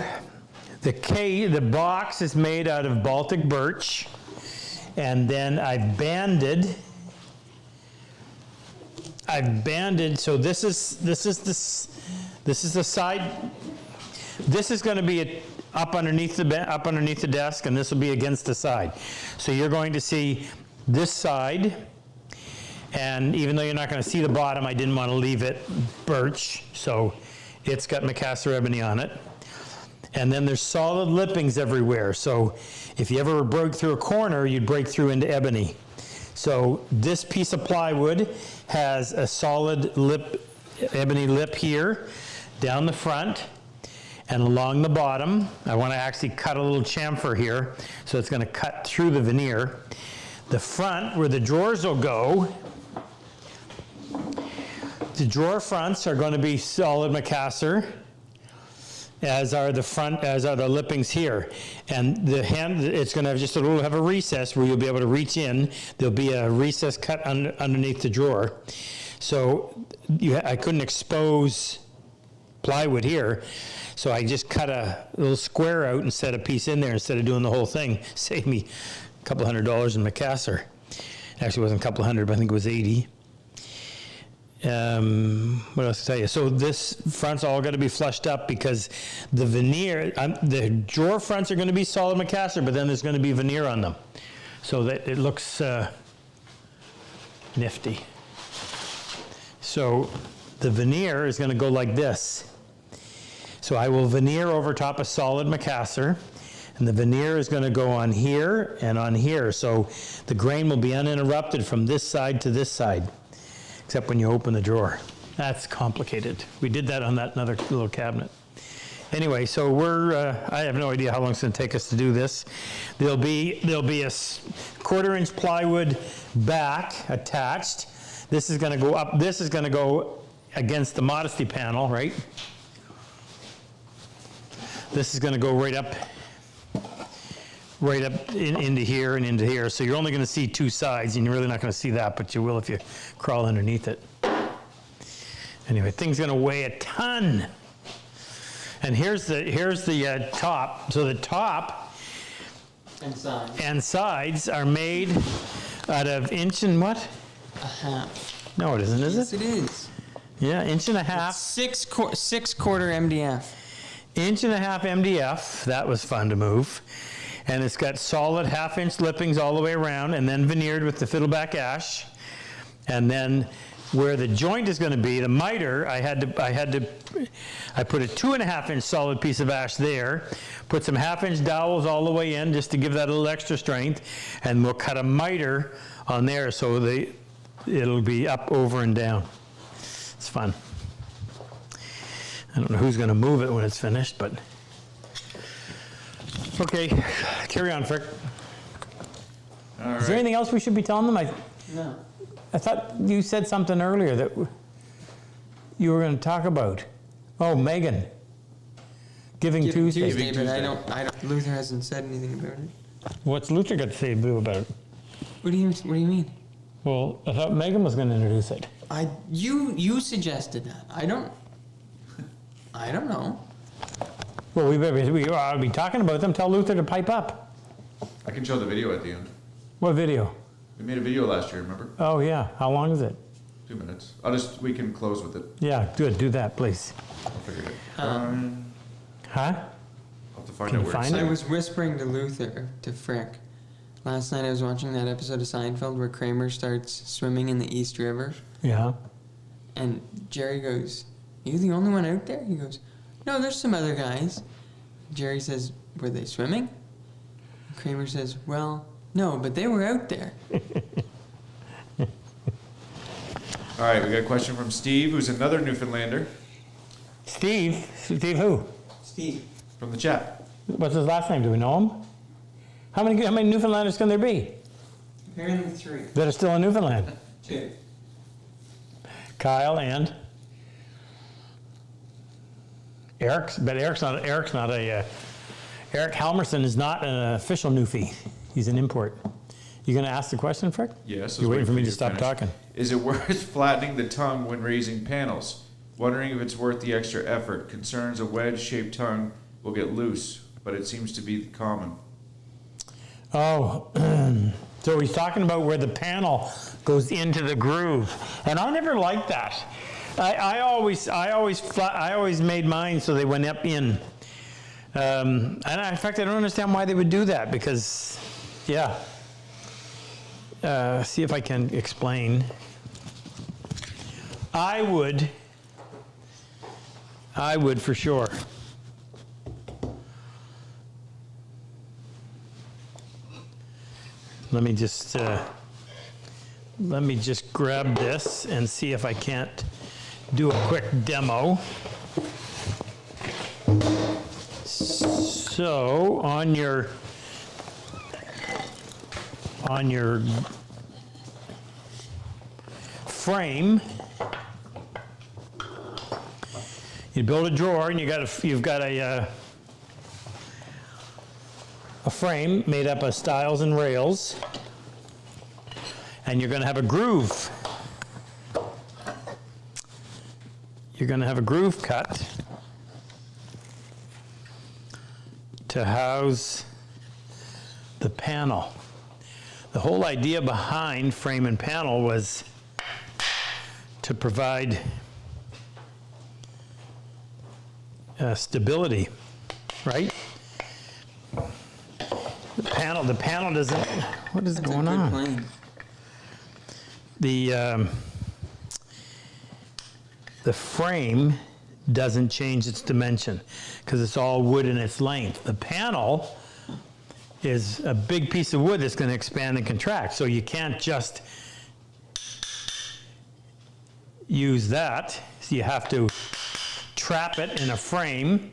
the box is made out of Baltic birch, and then I've banded. So this is the side. This is going to be up underneath the desk, and this will be against the side. So you're going to see this side, and even though you're not going to see the bottom, I didn't want to leave it birch, so it's got Macassar ebony on it. And then there's solid lippings everywhere. So if you ever broke through a corner, you'd break through into ebony. So this piece of plywood has a solid ebony lip here, down the front, and along the bottom. I want to actually cut a little chamfer here, so it's going to cut through the veneer. The front, where the drawers will go, the drawer fronts are going to be solid Macassar, as are the lippings here. And the hand, it's going to have a recess where you'll be able to reach in. There'll be a recess cut underneath the drawer. So I couldn't expose plywood here, so I just cut a little square out and set a piece in there instead of doing the whole thing. Saved me a couple $100 in Macassar. Actually, it wasn't a couple hundred, but I think it was 80. What else to tell you? So this front's all got to be flushed up because the veneer, the drawer fronts are going to be solid Macassar, but then there's going to be veneer on them, so that it looks nifty. So the veneer is going to go like this. So I will veneer over top a solid Macassar, and the veneer is going to go on here and on here. So the grain will be uninterrupted from this side to this side, except when you open the drawer. That's complicated. We did that on that other little cabinet. Anyway, so I have no idea how long it's going to take us to do this. There'll be a 1/4-inch plywood back attached. This is going to go up. This is going to go against the modesty panel, right? This is going to go right up into here and into here. So you're only going to see 2 sides, and you're really not going to see that, but you will if you crawl underneath it. Anyway, thing's going to weigh a ton. And here's the top. So the top and sides are made out of 1 and what? 1/2. No, it isn't, is Yes, it? it is. Yeah, 1 and 1/2. 6/4 MDF. 1 and 1/2 MDF. That was fun to move. And it's got solid 1/2-inch lippings all the way around, and then veneered with the fiddleback ash. And then where the joint is going to be, the miter, I put a 2.5-inch solid piece of ash there, put some 1/2-inch dowels all the way in just to give that a little extra strength, and we'll cut a miter on there so it'll be up, over, and down. It's fun. I don't know who's going to move it when it's finished, but okay, carry on, Frick. All Is there right. anything else we should be telling them? No. I thought you said something earlier that you were going to talk about. Oh, Megan. Giving Tuesday. Tuesday, but Tuesday. I don't, Luther hasn't said anything about it. What's Luther got to say about it? What do you mean? Well, I thought Megan was going to introduce it. You suggested that. I don't know. Well, we ought to be talking about them. Tell Luther to pipe up. I can show the video at the end. What video? We made a video last year, remember? Oh, yeah. How long is it? 2 minutes. We can close with it. Yeah, good. Do that, please. I'll figure it out. Huh? I'll have to find Can out you where it's find I it? was whispering to Luther, to Frick. Last night I was watching that episode of Seinfeld where Kramer starts swimming in the East River, Yeah. and Jerry goes, "You the only one out there?" He goes, "No, there's some other guys." Jerry says, "Were they swimming?" Kramer says, "Well, no, but they were out there." All right, we got a question from Steve, who's another Newfoundlander, Steve? Steve who? Steve. from the chat. What's his last name? Do we know him? How many Newfoundlanders can there be Apparently 3. that are still in Newfoundland? 2. Kyle and Eric's, but Eric Halmerson is not an official Newfie. He's an import. You gonna ask the question, Frick? Yes. You're waiting for me you to stop finish. talking. Is it worth flattening the tongue when raising panels? Wondering if it's worth the extra effort. Concerns a wedge-shaped tongue will get loose, but it seems to be common. Oh, so he's talking about where the panel goes into the groove, and I never liked that. I always made mine so they went up in. And in fact, I don't understand why they would do that because, yeah. See if I can explain. I would for sure. Let me just grab this and see if I can't do a quick demo. So on your frame, you build a drawer and you've got a frame made up of stiles and rails, and you're going to have a groove. You're going to have a groove cut to house the panel. The whole idea behind frame and panel was to provide stability, right? The panel doesn't. What is going on? Plane. The frame doesn't change its dimension because it's all wood in its length. The panel is a big piece of wood that's going to expand and contract, so you can't just use that. So you have to trap it in a frame.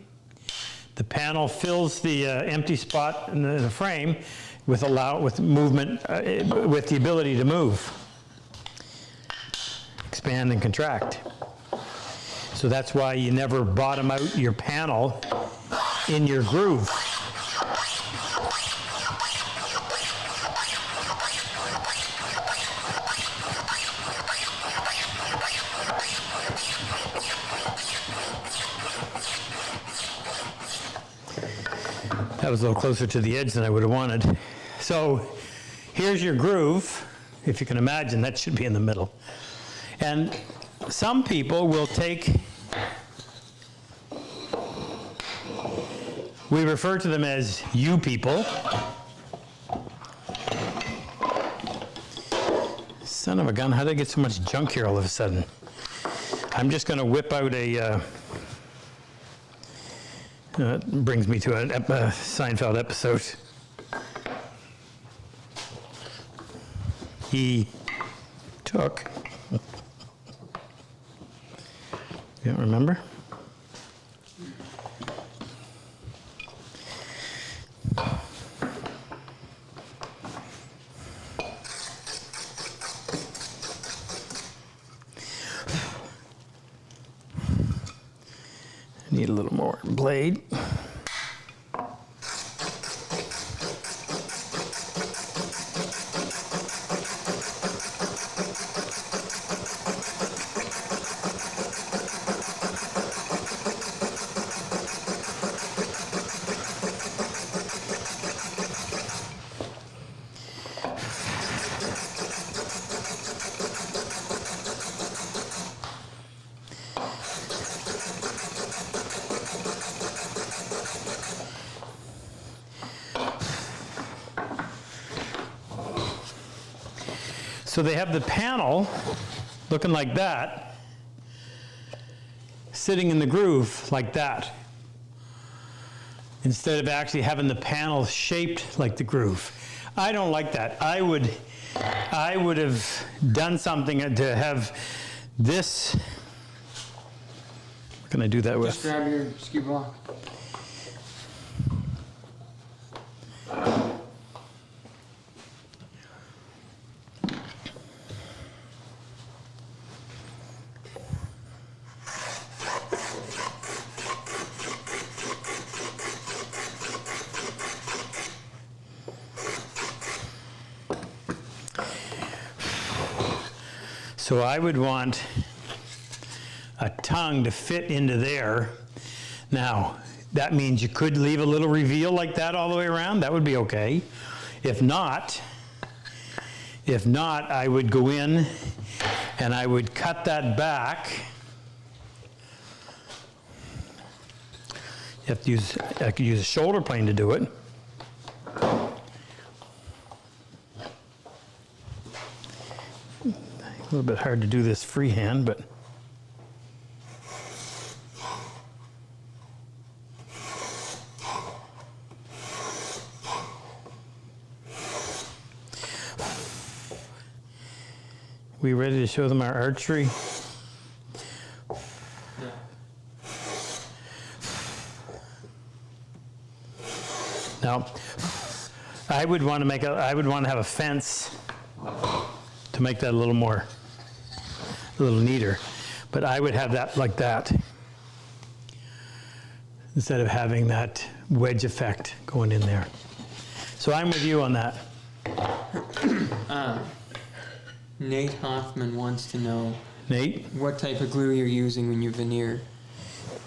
The panel fills the empty spot in the frame with movement, with the ability to move, expand and contract. So that's why you never bottom out your panel in your groove. That was a little closer to the edge than I would have wanted. So here's your groove. If you can imagine, that should be in the middle. And some people will take, we refer to them as you people. Son of a gun, how did I get so much junk here all of a sudden? I'm just going to whip out a, brings me to a Seinfeld episode. He took, you don't remember? Need a little more blade. So they have the panel looking like that, sitting in the groove like that, instead of actually having the panel shaped like the groove. I don't like that. I would have done something to have this. What can I do that with? Just grab your ski block. So I would want a tongue to fit into there. Now, that means you could leave a little reveal like that all the way around. That would be okay. If not, I would go in and I would cut that back. You have to use, I could use a shoulder plane to do it. A little bit hard to do this freehand, but we ready to show them our archery? Now, I would want to have a fence to make that a little more, a little neater. But I would have that like that, instead of having that wedge effect going in there. So I'm with you on that. Nate Hoffman wants to know Nate? what type of glue you're using when you veneer.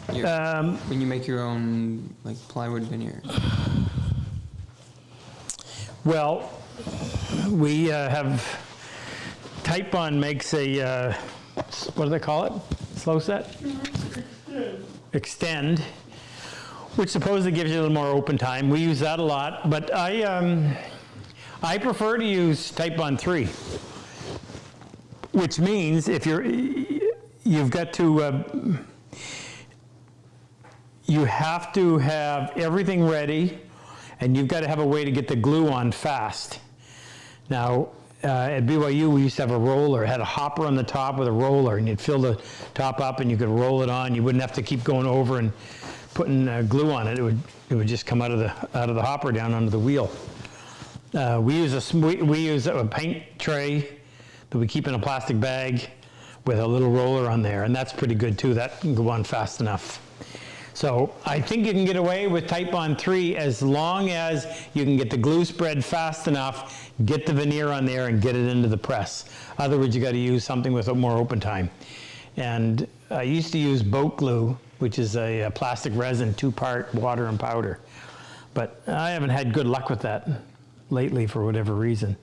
When you make your own like plywood veneer. Well, we have, Type-On makes a, what do they call it? Slow set? Extend, which supposedly gives you a little more open time. We use that a lot, but I prefer to use Type-On 3, which means if you've got to, you have to have everything ready, and you've got to have a way to get the glue on fast. Now, at BYU, we used to have a roller. It had a hopper on the top with a roller, and you'd fill the top up, and you could roll it on. You wouldn't have to keep going over and putting glue on it. It would just come out of the hopper down onto the wheel. We use a paint tray that we keep in a plastic bag with a little roller on there, and that's pretty good too. That can go on fast enough. So I think you can get away with Type-On 3 as long as you can get the glue spread fast enough, get the veneer on there, and get it into the press. Otherwise, you got to use something with a more open time. And I used to use boat glue, which is a plastic resin, 2-part water and powder. But I haven't had good luck with that lately for whatever reason.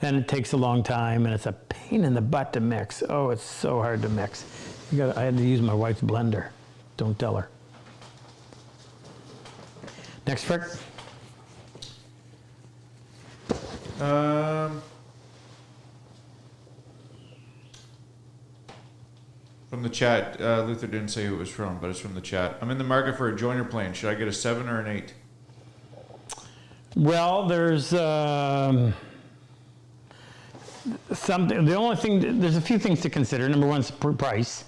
And it takes a long time, and it's a pain in the butt to mix. Oh, it's so hard to mix. I had to use my wife's blender. Don't tell her. Next, Frick. From the chat, Luther didn't say who it was from, but it's from the chat. I'm in the market for a joiner plane. Should I get a 7 or an 8? Well, there's something. The only thing, there's a few things to consider. Number one is price.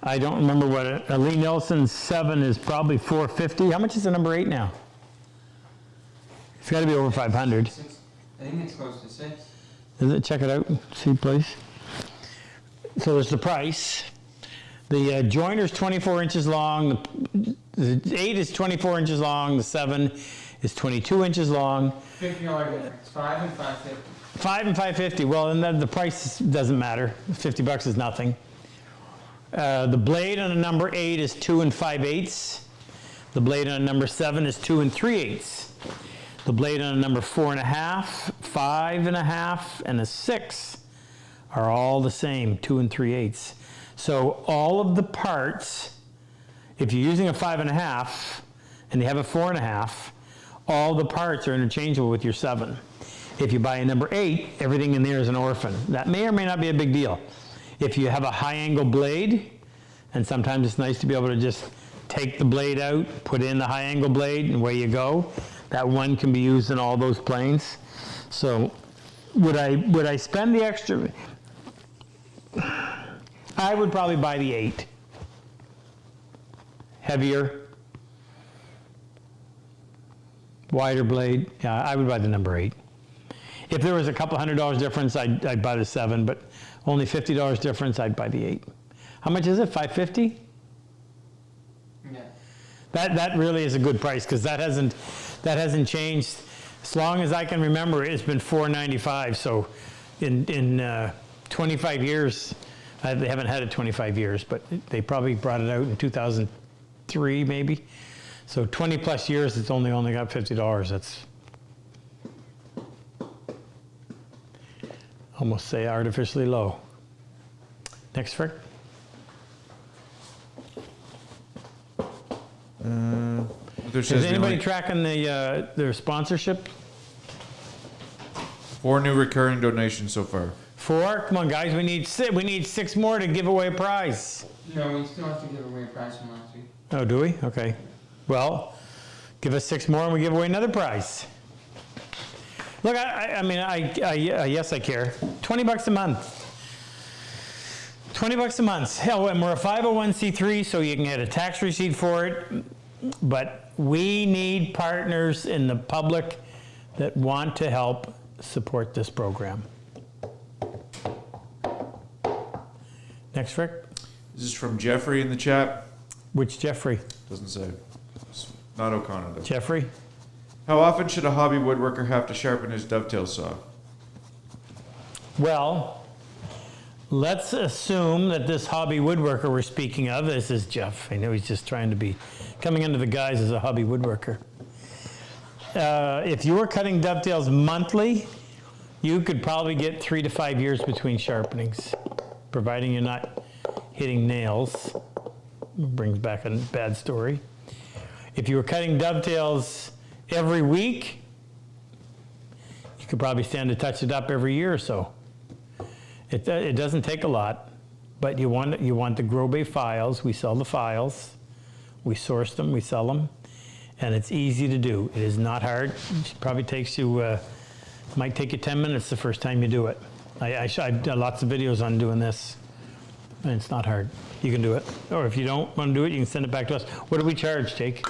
I don't remember what a Lee Nelson 7 is. Probably $450. How much is the number 8 now? It's got to be over 500. I think it's close to 6. Is it? Check it out. See, please. So there's the price. The joiner's 24 inches long. The 8 is 24 inches long. The 7 is 22 inches long. $50 difference. 5 and 550. 5 and 550. Well, and then the price doesn't matter. $50 is nothing. The blade on a number 8 is 2 and 5/8. The blade on a number 7 is 2 and 3/8. The blade on a number 4.5, 5.5, and a 6 are all the same, 2 and 3/8. So all of the parts, if you're using a 5.5 and you have a 4.5, all the parts are interchangeable with your 7. If you buy a number 8, everything in there is an orphan. That may or may not be a big deal. If you have a high angle blade, and sometimes it's nice to be able to just take the blade out, put in the high angle blade, and away you go. That one can be used in all those planes. So would I spend the extra? I would probably buy the 8. Heavier, wider blade. Yeah, I would buy the number 8. If there was a couple $100 difference, I'd buy the 7, but only $50 difference, I'd buy the 8. How much is it? $550? Yeah. That really is a good price because that hasn't changed. As long as I can remember, it's been $495. So in 25 years, they haven't had it 25 years, but they probably brought it out in 2003 maybe. So 20 plus years, it's only got $50. That's almost say artificially low. Next, Frick. Is anybody tracking their sponsorship? 4 new recurring donations so far. 4? Come on, guys. We need 6 more to give away a prize. No, we still have to give away a prize from last week. Oh, do we? Okay. Well, give us 6 more and we give away another prize. Look, yes, I care. $20 a month. $20 a month. Hell, and we're a 501c3, so you can get a tax receipt for it. But we need partners in the public that want to help support this program. Next, Rick. This is from Jeffrey in the chat. Which Jeffrey? Doesn't say. It's not O'Connor though. Jeffrey? How often should a hobby woodworker have to sharpen his dovetail saw? Well, let's assume that this hobby woodworker we're speaking of, this is Jeff. I know he's just trying to be coming under the guise as a hobby woodworker. If you were cutting dovetails monthly, you could probably get 3 to 5 years between sharpenings, providing you're not hitting nails. Brings back a bad story. If you were cutting dovetails every week, you could probably stand to touch it up every year or so. It doesn't take a lot, but you want the Grow Bay files. We sell the files. We source them, we sell them, and it's easy to do. It is not hard. It probably takes you, might take you 10 minutes the first time you do it. I've done lots of videos on doing this, and it's not hard. You can do it. Or if you don't want to do it, you can send it back to us. What do we charge, Jake?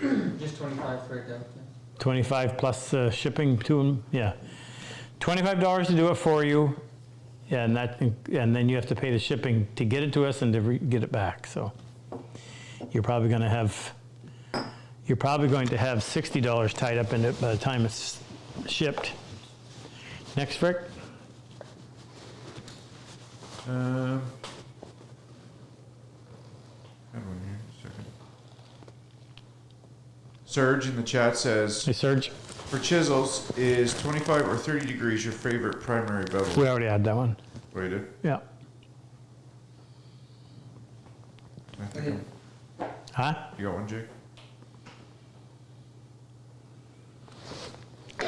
Just 25 for a dovetail. 25 plus shipping to them, yeah. $25 to do it for you, and then you have to pay the shipping to get it to us and to get it back. So you're probably going to have $60 tied up in it by the time it's shipped. Next, Frick. Serge in the chat says, Hey, Serge. for chisels, is 25 or 30 degrees your favorite primary bevel? We already had that one. Oh, you did? Yeah. I think Huh? you got one, Jake? Do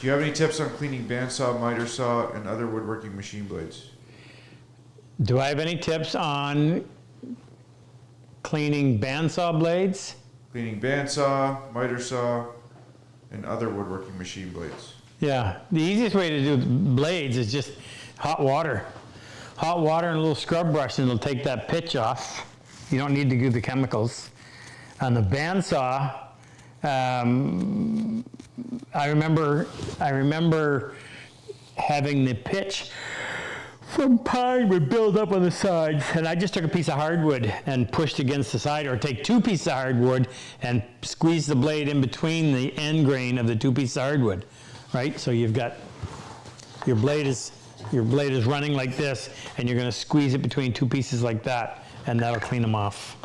you have any tips on cleaning bandsaw, miter saw, and other woodworking machine blades? Do I have any tips on cleaning bandsaw blades? Cleaning bandsaw, miter saw, and other woodworking machine blades. Yeah, the easiest way to do blades is just hot water. Hot water and a little scrub brush, and it'll take that pitch off. You don't need to do the chemicals. On the bandsaw, I remember having the pitch from pine would build up on the sides, and I just took a piece of hardwood and pushed against the side, or take 2 pieces of hardwood and squeeze the blade in between the end grain of the 2 pieces of hardwood, right? So you've got, your blade is running like this, and you're gonna squeeze it between 2 pieces like that, and that'll clean them off.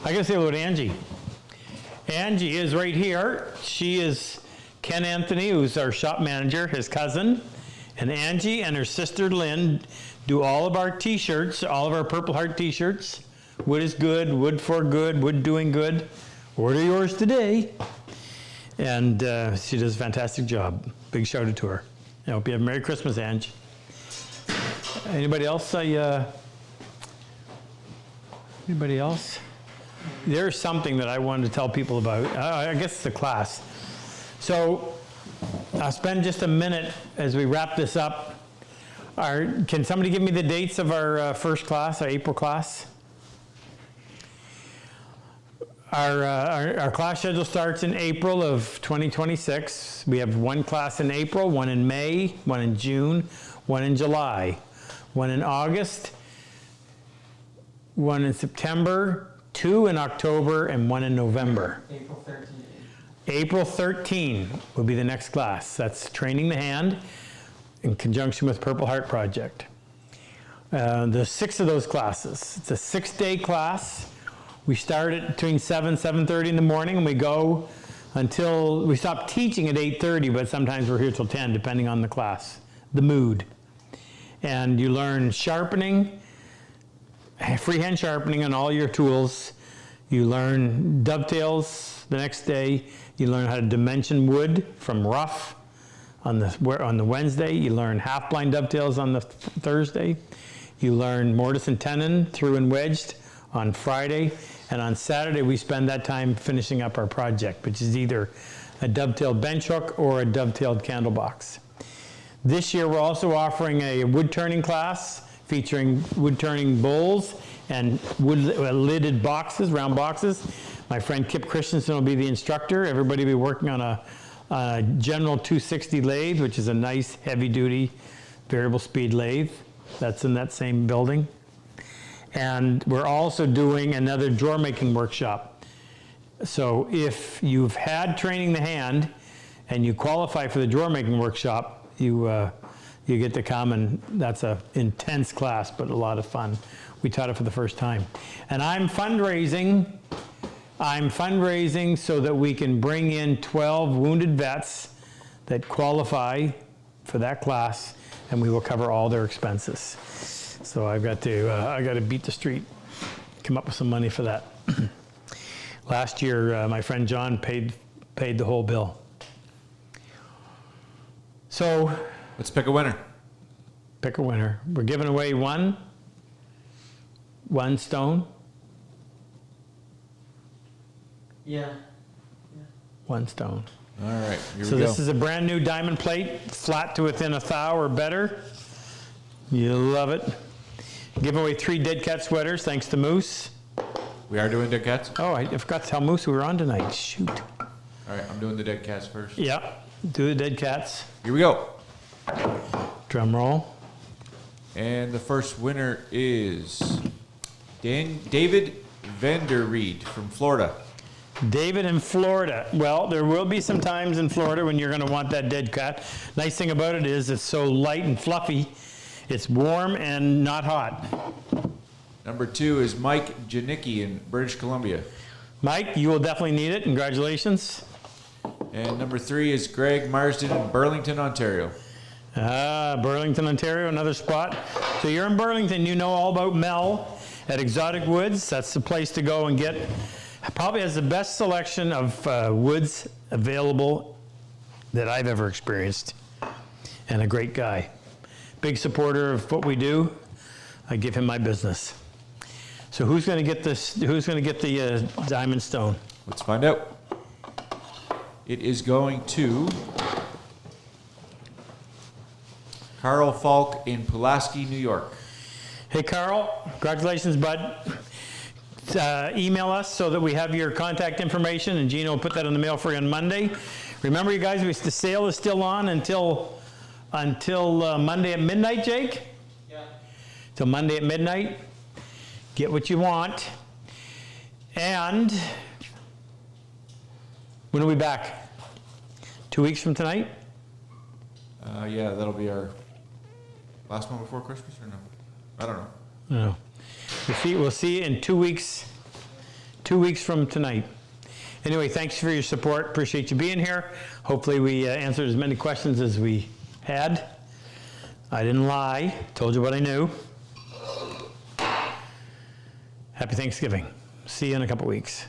I gotta say hello to Angie. Angie is right here. She is Ken Anthony, who's our shop manager, his cousin. And Angie and her sister Lynn do all of our t-shirts, all of our Purple Heart t-shirts. Wood is good, wood for good, wood doing good. Order yours today. And she does a fantastic job. Big shout out to her. I hope you have a Merry Christmas, Angie. Anybody else? Anybody else? There's something that I wanted to tell people about. I guess the class. So I'll spend just a minute as we wrap this up. Can somebody give me the dates of our first class, our April class? Our class schedule starts in April of 2026. We have 1 class in April, 1 in May, 1 in June, 1 in July, 1 in August, 1 in September, 2 in October, and 1 in November. April 13th. April 13 will be the next class. That's Training the Hand in conjunction with Purple Heart Project. There's 6 of those classes. It's a 6-day class. We start at between 7:30 in the morning, and we go until, we stop teaching at 8:30, but sometimes we're here till 10, depending on the class, the mood. And you learn sharpening, freehand sharpening on all your tools. You learn dovetails the next day. You learn how to dimension wood from rough on the Wednesday. You learn half-blind dovetails on the Thursday. You learn mortise and tenon, through and wedged, on Friday. And on Saturday, we spend that time finishing up our project, which is either a dovetailed bench hook or a dovetailed candle box. This year, we're also offering a wood turning class featuring wood turning bowls and wood lidded boxes, round boxes. My friend Kip Christensen will be the instructor. Everybody will be working on a General 260 lathe, which is a nice heavy duty variable speed lathe. That's in that same building. And we're also doing another drawer making workshop. So if you've had Training the Hand and you qualify for the drawer making workshop, you get to come, and that's an intense class, but a lot of fun. We taught it for the first time. And I'm fundraising so that we can bring in 12 wounded vets that qualify for that class, and we will cover all their expenses. So I got to beat the street, come up with some money for that. Last year, my friend John paid the whole bill. So Let's pick a winner. pick a winner. We're giving away one stone, Yeah. 1 stone. All right, here So we go. this is a brand new diamond plate, flat to within a thou or better. You'll love it. Give away 3 Dead Cat sweaters, thanks to Moose. We are doing dead cats? Oh, I forgot to tell Moose we were on tonight. Shoot. All right, I'm doing the dead cats first. Yeah, do the Dead Cats. Here we go. Drum roll. And the first winner is David Vanderreed from Florida. David in Florida. Well, there will be some times in Florida when you're going to want that Dead Cat. Nice thing about it is it's so light and fluffy. It's warm and not hot. Number 2 is Mike Janicki in British Columbia. Mike, you will definitely need it. Congratulations. And number 3 is Greg Marsden in Burlington, Ontario. Burlington, Ontario, another spot. So you're in Burlington, you know all about Mel at Exotic Woods. That's the place to go and get. Probably has the best selection of woods available that I've ever experienced. And a great guy. Big supporter of what we do. I give him my business. So who's going to get this? Who's going to get the diamond stone? Let's find out. It is going to Carl Falk in Pulaski, New York. Hey, Carl, congratulations, bud. Email us so that we have your contact information, and Gina will put that in the mail for you on Monday. Remember, you guys, the sale is still on until Monday at midnight, Jake? Yeah. Till Monday at midnight. Get what you want. And when are we back? 2 weeks from tonight? Yeah, that'll be our last one before Christmas, or no? I don't know. No. We'll see you in 2 weeks. 2 weeks from tonight. Anyway, thanks for your support. Appreciate you being here. Hopefully we answered as many questions as we had. I didn't lie. Told you what I knew. Happy Thanksgiving. See you in a couple weeks.